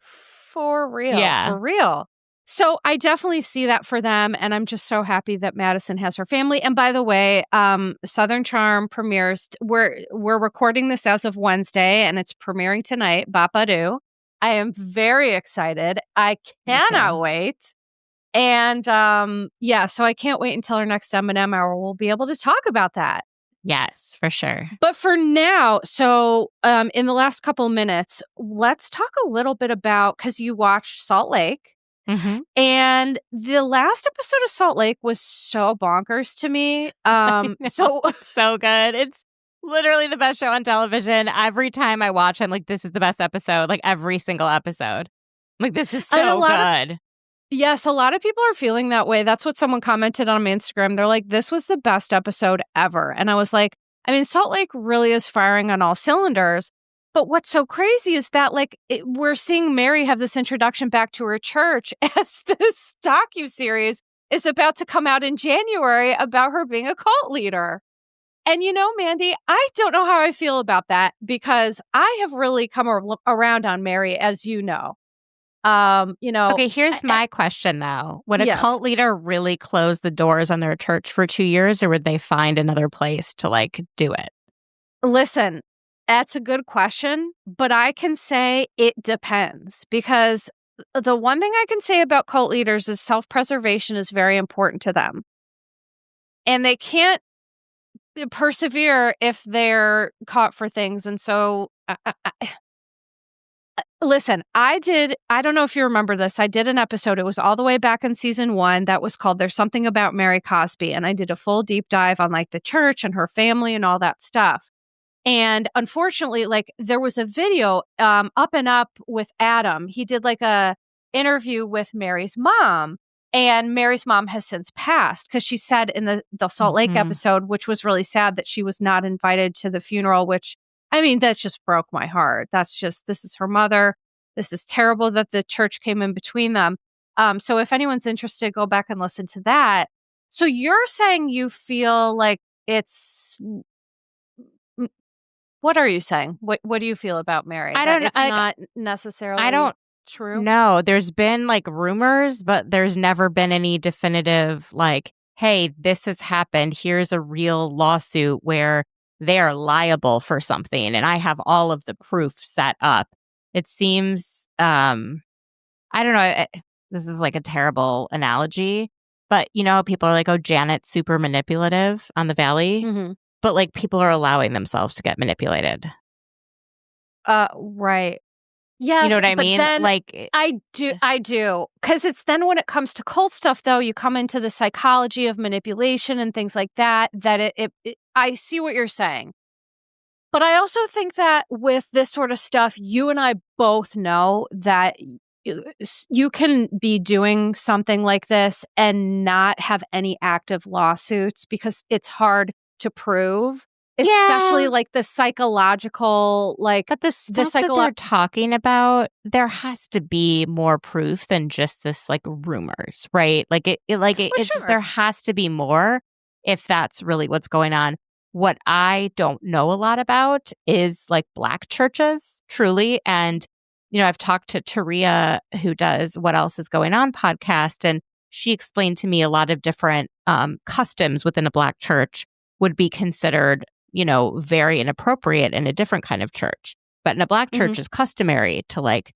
For real. Yeah. For real. So I definitely see that for them. And I'm just so happy that Madison has her family. And by the way, Southern Charm premieres. We're recording this as of Wednesday and it's premiering tonight. Bapa-doo. I am very excited. I cannot wait. And so I can't wait until our next M&M hour. We'll be able to talk about that. Yes, for sure. But for now, so in the last couple of minutes, let's talk a little bit about, because you watched Salt Lake. Mm-hmm. And the last episode of Salt Lake was so bonkers to me. So good. It's literally the best show on television. Every time I watch, I'm like, this is the best episode. Like every single episode. I'm like, this is so good. Yes, a lot of people are feeling that way. That's what someone commented on my Instagram. They're like, this was the best episode ever. And I was like, I mean, Salt Lake really is firing on all cylinders. But what's so crazy is that we're seeing Mary have this introduction back to her church as this docuseries is about to come out in January about her being a cult leader. And Mandy, I don't know how I feel about that because I have really come around on Mary, as you know. Okay, here's my question though. Would a cult leader really close the doors on their church for 2 years, or would they find another place to do it? Listen, that's a good question, but I can say it depends because the one thing I can say about cult leaders is self-preservation is very important to them. And they can't persevere if they're caught for things. And so listen, I don't know if you remember this. I did an episode. It was all the way back in season 1 that was called There's Something About Mary Cosby. And I did a full deep dive on the church and her family and all that stuff. And unfortunately, there was a video Up and Up with Adam. He did a interview with Mary's mom. And Mary's mom has since passed because she said in the Salt Lake episode, which was really sad, that she was not invited to the funeral, which I mean, that just broke my heart. This is her mother. This is terrible that the church came in between them. So if anyone's interested, go back and listen to that. So you're saying you feel like it's What are you saying? What do you feel about Mary? I That don't know. it's not necessarily I don't true? know. There's been like rumors, but there's never been any definitive like, hey, this has happened. Here's a real lawsuit where they are liable for something and I have all of the proof set up. It seems I don't know. This is like a terrible analogy, but you know, people are like, oh, Janet's super manipulative on the Valley. Mm-hmm. But like people are allowing themselves to get manipulated. Right. Yes, You know what I but mean? then Like, I do. Because it's then when it comes to cult stuff, though, you come into the psychology of manipulation and things like that, I see what you're saying. But I also think that with this sort of stuff, you and I both know that you can be doing something like this and not have any active lawsuits because it's hard to prove, especially yeah. like the psychological, like But the stuff that they're talking about, there has to be more proof than just this like rumors, right? Like it's just there has to be more if that's really what's going on. What I don't know a lot about is like Black churches, truly. And, you know, I've talked to Taria, who does What Else Is Going On podcast, and she explained to me a lot of different customs within a Black church would be considered, you know, very inappropriate in a different kind of church. But in a Black church is customary to like,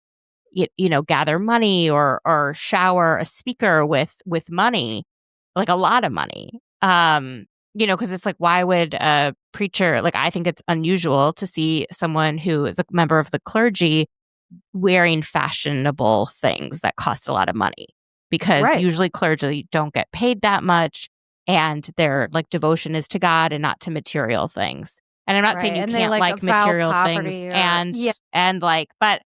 you know, gather money or shower a speaker with money, like a lot of money. You know, because it's like, why would a preacher, like, I think it's unusual to see someone who is a member of the clergy wearing fashionable things that cost a lot of money, because usually clergy don't get paid that much and their like devotion is to God and not to material things. And I'm not saying you can't like material things and like, but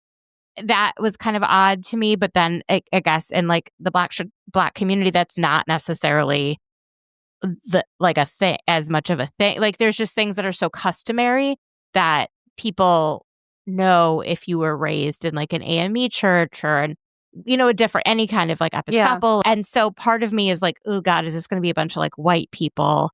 that was kind of odd to me. But then I guess in like the Black community, that's not necessarily like a thing, as much of a thing. Like there's just things that are so customary that people know if you were raised in like an AME church or an, you know, a different, any kind of like Episcopal. Yeah. And so part of me is like, oh God, is this going to be a bunch of like white people,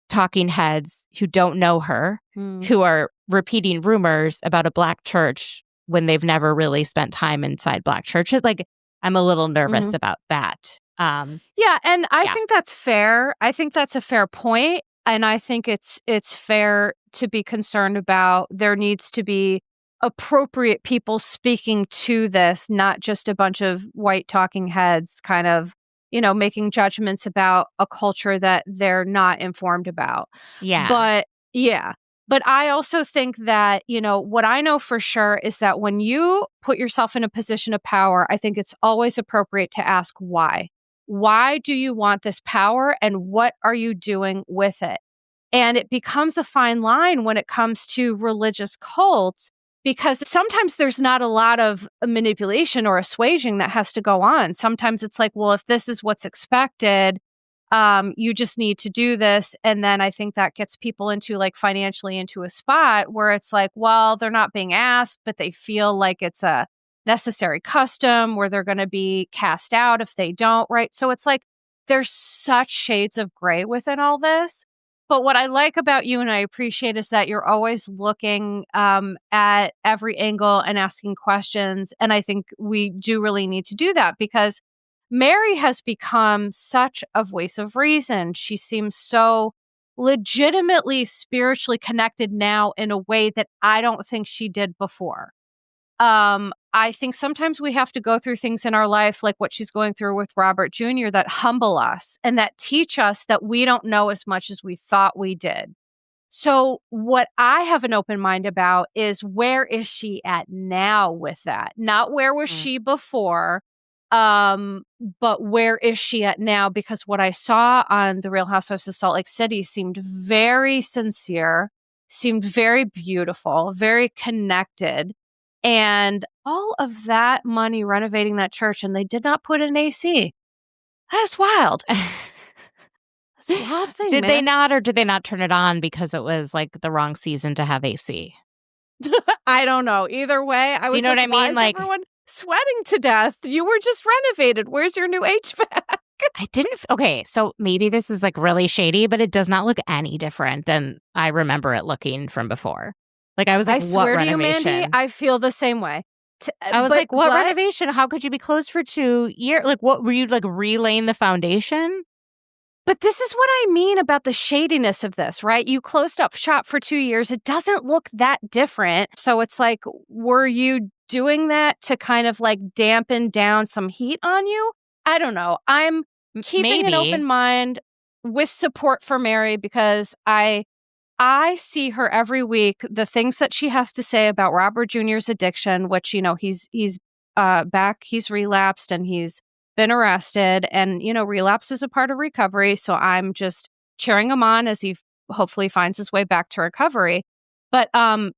talking heads who don't know her, who are repeating rumors about a Black church when they've never really spent time inside Black churches? Like I'm a little nervous about that. Yeah, and I think that's fair. I think that's a fair point, and I think it's fair to be concerned about. There needs to be appropriate people speaking to this, not just a bunch of white talking heads kind of, you know, making judgments about a culture that they're not informed about. Yeah. But I also think that, you know, what I know for sure is that when you put yourself in a position of power, I think it's always appropriate to ask why. Why do you want this power and what are you doing with it? And it becomes a fine line when it comes to religious cults, because sometimes there's not a lot of manipulation or assuaging that has to go on. Sometimes it's like, well, if this is what's expected, you just need to do this. And then I think that gets people into like financially into a spot where it's like, well, they're not being asked, but they feel like it's a necessary custom where they're going to be cast out if they don't, right? So it's like there's such shades of gray within all this. But what I like about you and I appreciate is that you're always looking at every angle and asking questions. And I think we do really need to do that because Mary has become such a voice of reason. She seems so legitimately spiritually connected now in a way that I don't think she did before. I think sometimes we have to go through things in our life, like what she's going through with Robert Jr., that humble us and that teach us that we don't know as much as we thought we did. So what I have an open mind about is, where is she at now with that? Not where was she before, but where is she at now? Because what I saw on The Real Housewives of Salt Lake City seemed very sincere, seemed very beautiful, very connected. And all of that money renovating that church, and they did not put in AC. That is wild. That's a wild thing, Did man. they not, or did they not turn it on because it was like the wrong season to have AC? I don't know. Either way, I was you know what I mean? Like, everyone sweating to death. You were just renovated. Where's your new HVAC? I didn't. Okay, so maybe this is like really shady, but it does not look any different than I remember it looking from before. Like, I was like, I swear what to you, renovation? Mandy, I feel the same way. I was like, what renovation? How could you be closed for 2 years? Like, what were you like relaying the foundation? But this is what I mean about the shadiness of this, right? You closed up shop for 2 years. It doesn't look that different. So it's like, were you doing that to kind of like dampen down some heat on you? I don't know. I'm keeping an open mind with support for Mary because I see her every week. The things that she has to say about Robert Jr.'s addiction, which, you know, he's back, he's relapsed and he's been arrested, and, you know, relapse is a part of recovery. So I'm just cheering him on as he hopefully finds his way back to recovery. But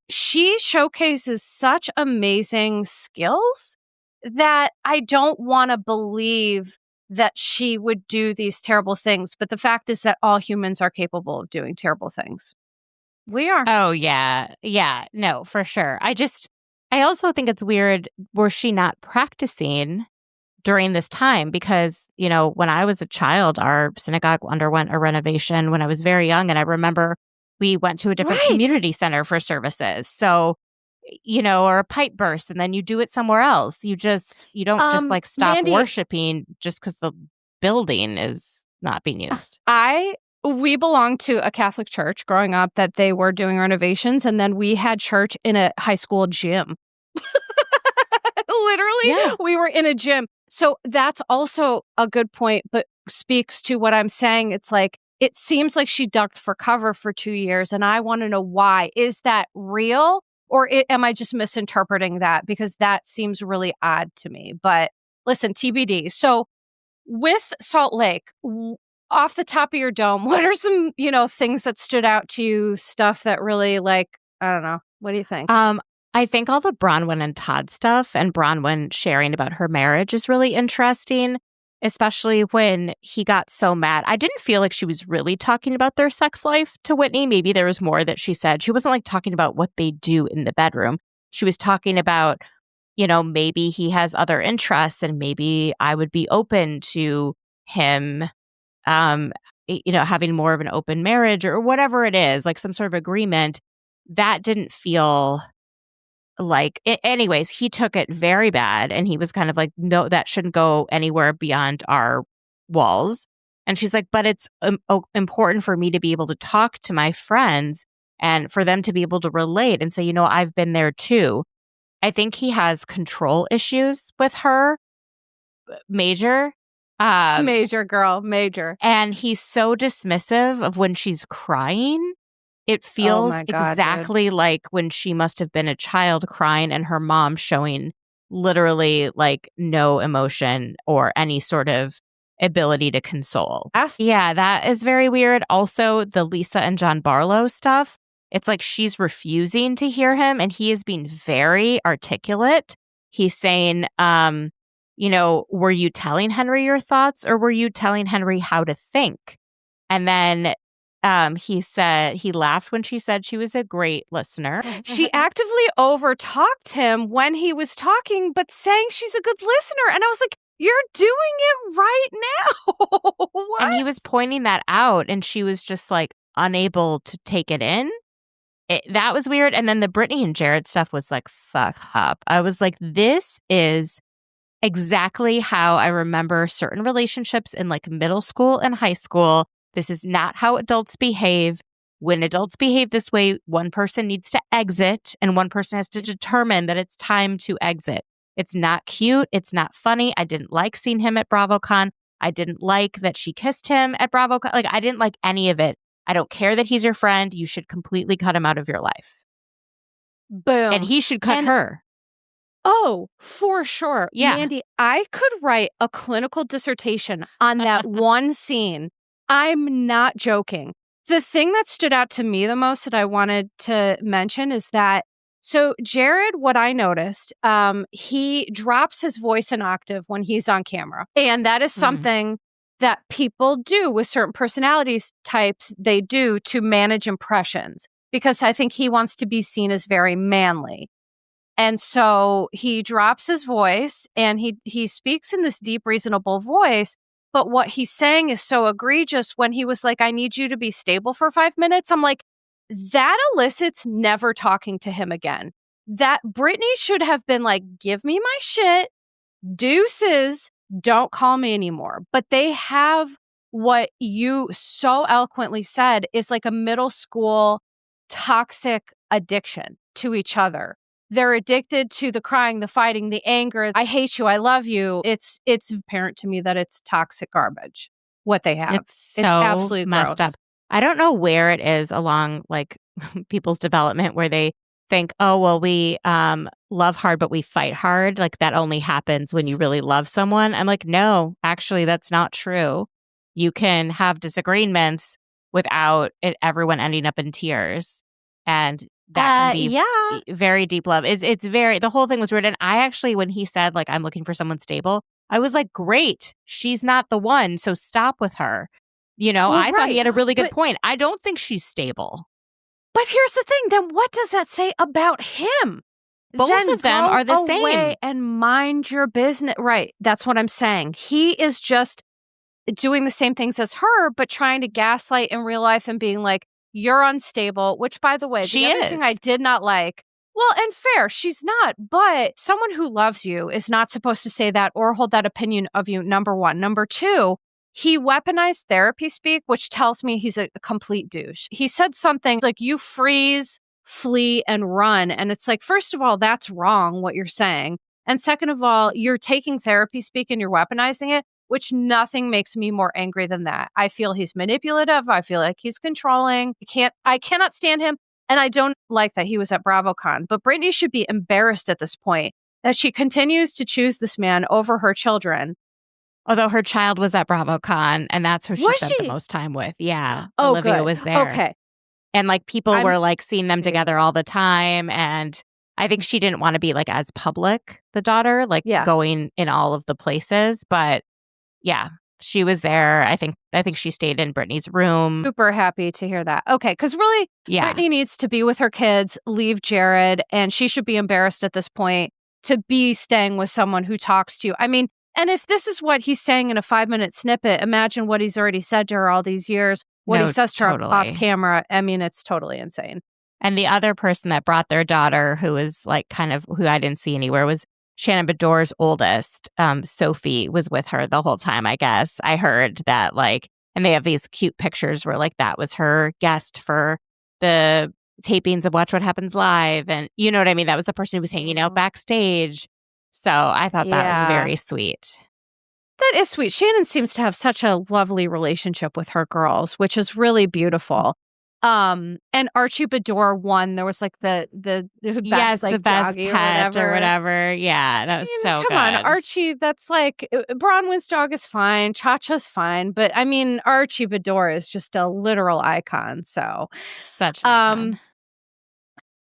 she showcases such amazing skills that I don't want to believe that she would do these terrible things. But the fact is that all humans are capable of doing terrible things. We are. Oh, yeah. Yeah. No, for sure. I also think it's weird. Was she not practicing during this time? Because, you know, when I was a child, our synagogue underwent a renovation when I was very young. And I remember we went to a different community center for services. So, you know, or a pipe burst and then you do it somewhere else. You don't just like stop Mandy, worshiping just because the building is not being used. We belonged to a Catholic church growing up that they were doing renovations, and then we had church in a high school gym. Literally, we were in a gym. So that's also a good point, but speaks to what I'm saying. It's like, it seems like she ducked for cover for 2 years, and I want to know why. Is that real, or am I just misinterpreting that? Because that seems really odd to me. But listen, TBD. So with Salt Lake, off the top of your dome, what are some, you know, things that stood out to you, stuff that really, like, I don't know. What do you think? I think all the Bronwyn and Todd stuff and Bronwyn sharing about her marriage is really interesting, especially when he got so mad. I didn't feel like she was really talking about their sex life to Whitney. Maybe there was more that she said. She wasn't like talking about what they do in the bedroom. She was talking about, you know, maybe he has other interests and maybe I would be open to him, you know, having more of an open marriage or whatever it is, like some sort of agreement. That didn't feel like anyways, he took it very bad and he was kind of like, no, that shouldn't go anywhere beyond our walls. And she's like, but it's important for me to be able to talk to my friends and for them to be able to relate and say, you know, I've been there too. I think he has control issues with her. Major. Major, girl, major. And he's so dismissive of when she's crying. It feels exactly like when she must have been a child crying and her mom showing literally like no emotion or any sort of ability to console. Yeah, that is very weird. Also, the Lisa and John Barlow stuff. It's like she's refusing to hear him and he is being very articulate. He's saying, you know, were you telling Henry your thoughts or were you telling Henry how to think? And then he said he laughed when she said she was a great listener. She actively overtalked him when he was talking, but saying she's a good listener. And I was like, you're doing it right now. What? And he was pointing that out, and she was just like unable to take it in. That was weird. And then the Britney and Jared stuff was like, fuck up. I was like, this is exactly how I remember certain relationships in like middle school and high school. This is not how adults behave. When adults behave this way, one person needs to exit and one person has to determine that it's time to exit. It's not cute. It's not funny. I didn't like seeing him at BravoCon. I didn't like that she kissed him at BravoCon. Like, I didn't like any of it. I don't care that he's your friend. You should completely cut him out of your life. Boom. And he should cut her. Oh, for sure. Yeah. Mandy, I could write a clinical dissertation on that one scene. I'm not joking. The thing that stood out to me the most that I wanted to mention is that, so Jared, what I noticed, he drops his voice an octave when he's on camera. And that is something that people do with certain personality types. They do to manage impressions because I think he wants to be seen as very manly. And so he drops his voice and he speaks in this deep, reasonable voice. But what he's saying is so egregious when he was like, I need you to be stable for 5 minutes. I'm like, that elicits never talking to him again. That Britani should have been like, give me my shit, deuces, don't call me anymore. But they have what you so eloquently said is like a middle school toxic addiction to each other. They're addicted to the crying, the fighting, the anger. I hate you. I love you. It's apparent to me that it's toxic garbage, what they have. It's so absolutely messed gross. up. I don't know where it is along like people's development where they think, oh, well, we love hard, but we fight hard. Like that only happens when you really love someone. I'm like, no, actually, that's not true. You can have disagreements without everyone ending up in tears. And that can be very deep love. It's very, the whole thing was weird. And I actually, when he said, like, I'm looking for someone stable, I was like, great, she's not the one. So stop with her. You know, I thought he had a really good point. I don't think she's stable. But here's the thing. Then what does that say about him? Both of them are the same. And mind your business. Right. That's what I'm saying. He is just doing the same things as her, but trying to gaslight in real life and being like, you're unstable, which, by the way, the other thing I did not like. Well, and fair, she's not. But someone who loves you is not supposed to say that or hold that opinion of you, number one. Number two, he weaponized therapy speak, which tells me he's a complete douche. He said something like, you freeze, flee, and run. And it's like, first of all, that's wrong, what you're saying. And second of all, you're taking therapy speak and you're weaponizing it, which nothing makes me more angry than that. I feel he's manipulative. I feel like he's controlling. I cannot stand him. And I don't like that he was at BravoCon. But Britani should be embarrassed at this point that she continues to choose this man over her children. Although her child was at BravoCon, and that's who she spent the most time with. Yeah. Oh, Olivia good. was there. Okay. And like people were like seeing them together all the time. And I think she didn't want to be like as public, the daughter, like going in all of the places. But yeah, she was there. I think she stayed in Britani's room. Super happy to hear that. Okay, because really, Britani needs to be with her kids, leave Jared, and she should be embarrassed at this point to be staying with someone who talks to you. I mean, and if this is what he's saying in a 5-minute snippet, imagine what he's already said to her all these years, what he says to her off camera. I mean, it's totally insane. And the other person that brought their daughter, who was like kind of who I didn't see anywhere, was Shannon Beador's oldest. Sophie was with her the whole time, I guess. I heard that like, and they have these cute pictures where like that was her guest for the tapings of Watch What Happens Live. And you know what I mean? That was the person who was hanging out backstage. So I thought that was very sweet. That is sweet. Shannon seems to have such a lovely relationship with her girls, which is really beautiful. And Archie Beador won. There was like the best, like, the best doggy pet or whatever. Yeah, that was so good. Come on, Archie. That's like Bronwyn's dog is fine, Cha-Cha's fine, but I mean Archie Beador is just a literal icon. So such an icon.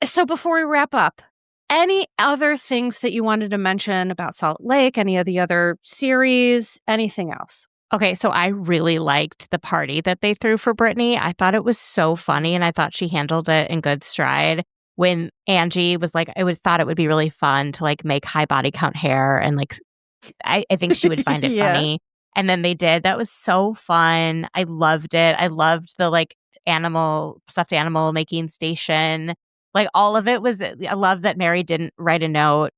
So before we wrap up, any other things that you wanted to mention about Salt Lake? Any of the other series? Anything else? Okay, so I really liked the party that they threw for Britani. I thought it was so funny, and I thought she handled it in good stride. When Angie was like, thought it would be really fun to like make high body count hair, and like, I think she would find it funny. And then they did. That was so fun. I loved it. I loved the like stuffed animal making station. Like all of it was. I love that Mary didn't write a note.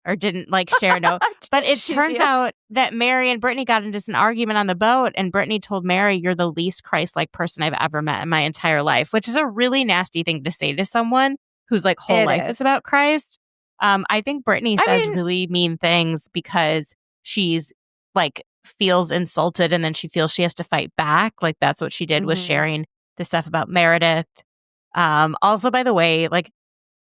Or didn't like share a note. But it turns out that Mary and Britani got into an argument on the boat, and Britani told Mary, "You're the least Christ-like person I've ever met in my entire life," which is a really nasty thing to say to someone whose like whole life is about Christ. I think Britani says really mean things because she's like feels insulted, and then she feels she has to fight back. Like that's what she did was sharing the stuff about Meredith. Also, by the way, like,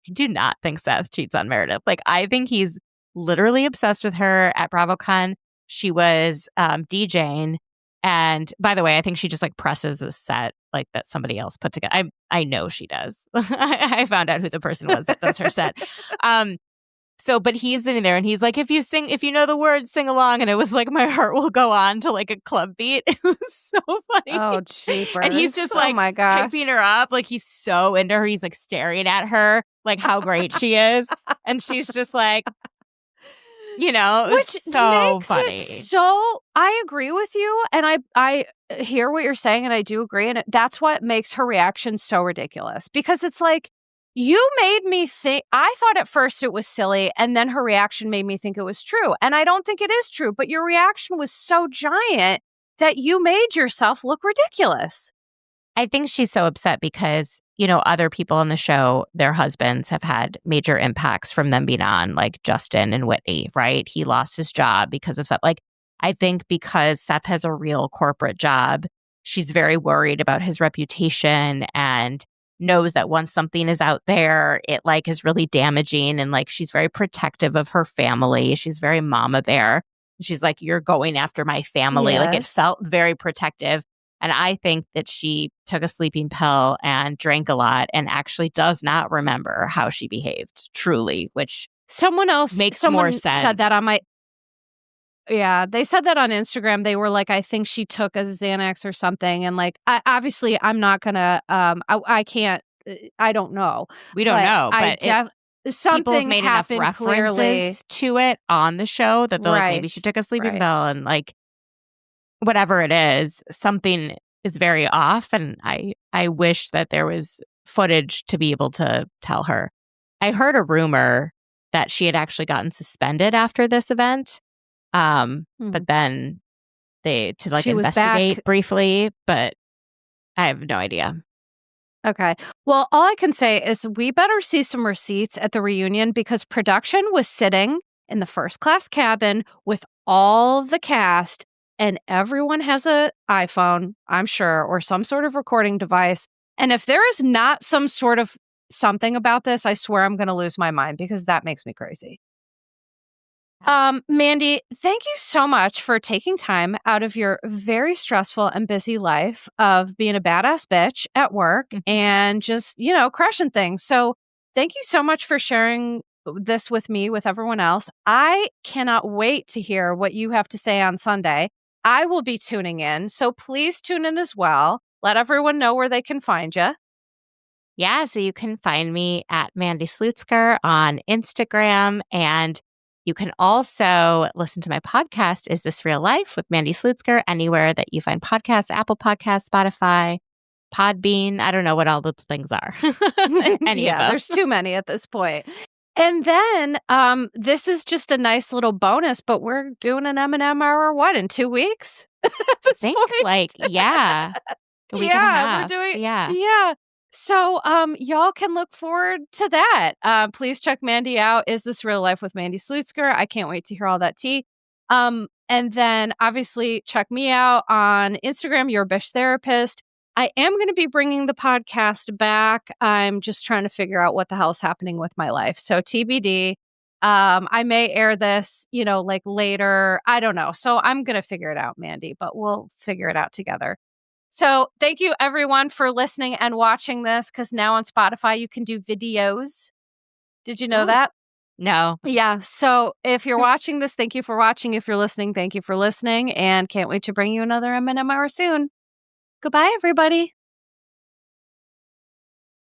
I do not think Seth cheats on Meredith. Like, I think he's literally obsessed with her. At BravoCon, she was DJing. And by the way, I think she just like presses a set like that somebody else put together. I know she does. I found out who the person was that does her set. But he's sitting there and he's like, if you know the words, sing along. And it was like, my heart will go on to like a club beat. It was so funny. Oh, jeepers. And he's just like hyping her up. Like he's so into her. He's like staring at her, like how great she is. And she's just like, You know, it was Which so makes funny. it so, I agree with you, and I hear what you're saying, and I do agree, and that's what makes her reaction so ridiculous, because it's like, you made me think, I thought at first it was silly, and then her reaction made me think it was true, and I don't think it is true, but your reaction was so giant that you made yourself look ridiculous. I think she's so upset because, you know, other people on the show, their husbands have had major impacts from them being on, like Justin and Whitney, right? He lost his job because of Seth. Like, I think because Seth has a real corporate job, she's very worried about his reputation and knows that once something is out there, it like is really damaging. And like, she's very protective of her family. She's very mama bear. She's like, you're going after my family. Like, it Yes. felt very protective. And I think that she took a sleeping pill and drank a lot and actually does not remember how she behaved truly, which Someone makes more sense. said that on my, yeah, they said that on Instagram. They were like, I think she took a Xanax or something. And like, obviously I'm not gonna, I can't, I don't know. We don't know, but people have something made enough happened references clearly. to it on the show that they're like, maybe Right, she took a sleeping right. pill and like, whatever it is, something is very off. And I wish that there was footage to be able to tell her. I heard a rumor that she had actually gotten suspended after this event. But then they to like She was investigate back. briefly, but I have no idea. Okay. Well, all I can say is we better see some receipts at the reunion, because production was sitting in the first class cabin with all the cast, and everyone has a iPhone, I'm sure, or some sort of recording device. And if there is not some sort of something about this, I swear I'm going to lose my mind, because that makes me crazy. Mandy, thank you so much for taking time out of your very stressful and busy life of being a badass bitch at work and just, you know, crushing things. So thank you so much for sharing this with me, with everyone else. I cannot wait to hear what you have to say on Sunday. I will be tuning in, so please tune in as well. Let everyone know where they can find you. Yeah, so you can find me at Mandy Slutsker on Instagram, and you can also listen to my podcast, Is This Real Life, with Mandy Slutsker, anywhere that you find podcasts, Apple Podcasts, Spotify, Podbean. I don't know what all the things are. There's too many at this point. And then this is just a nice little bonus, but we're doing an M&M hour, what, in 2 weeks? I think like, yeah. A week and a half. We're doing, yeah. Yeah. So y'all can look forward to that. Please check Mandy out. Is This Real Life with Mandy Slutsker? I can't wait to hear all that tea. And then obviously check me out on Instagram, Your Bish Therapist. I am going to be bringing the podcast back. I'm just trying to figure out what the hell is happening with my life. So TBD. I may air this, you know, like later. I don't know. So I'm going to figure it out, Mandy, but we'll figure it out together. So thank you everyone for listening and watching this, because now on Spotify you can do videos. Did you know that? No. Yeah. So if you're watching this, thank you for watching. If you're listening, thank you for listening, and can't wait to bring you another M&M hour soon. Goodbye, everybody.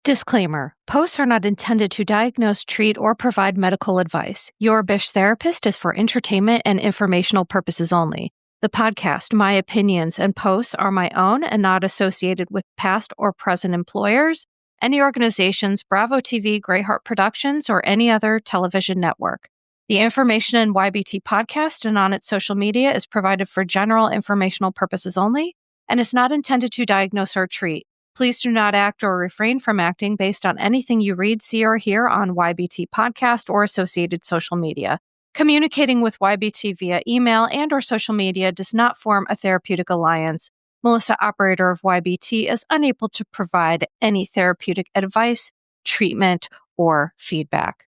Disclaimer. Posts are not intended to diagnose, treat, or provide medical advice. Your Bish Therapist is for entertainment and informational purposes only. The podcast, my opinions, and posts are my own and not associated with past or present employers, any organizations, Bravo TV, Greyheart Productions, or any other television network. The information in YBT podcast and on its social media is provided for general informational purposes only and is not intended to diagnose or treat. Please do not act or refrain from acting based on anything you read, see, or hear on YBT podcast or associated social media. Communicating with YBT via email and or social media does not form a therapeutic alliance. Melissa, operator of YBT, is unable to provide any therapeutic advice, treatment, or feedback.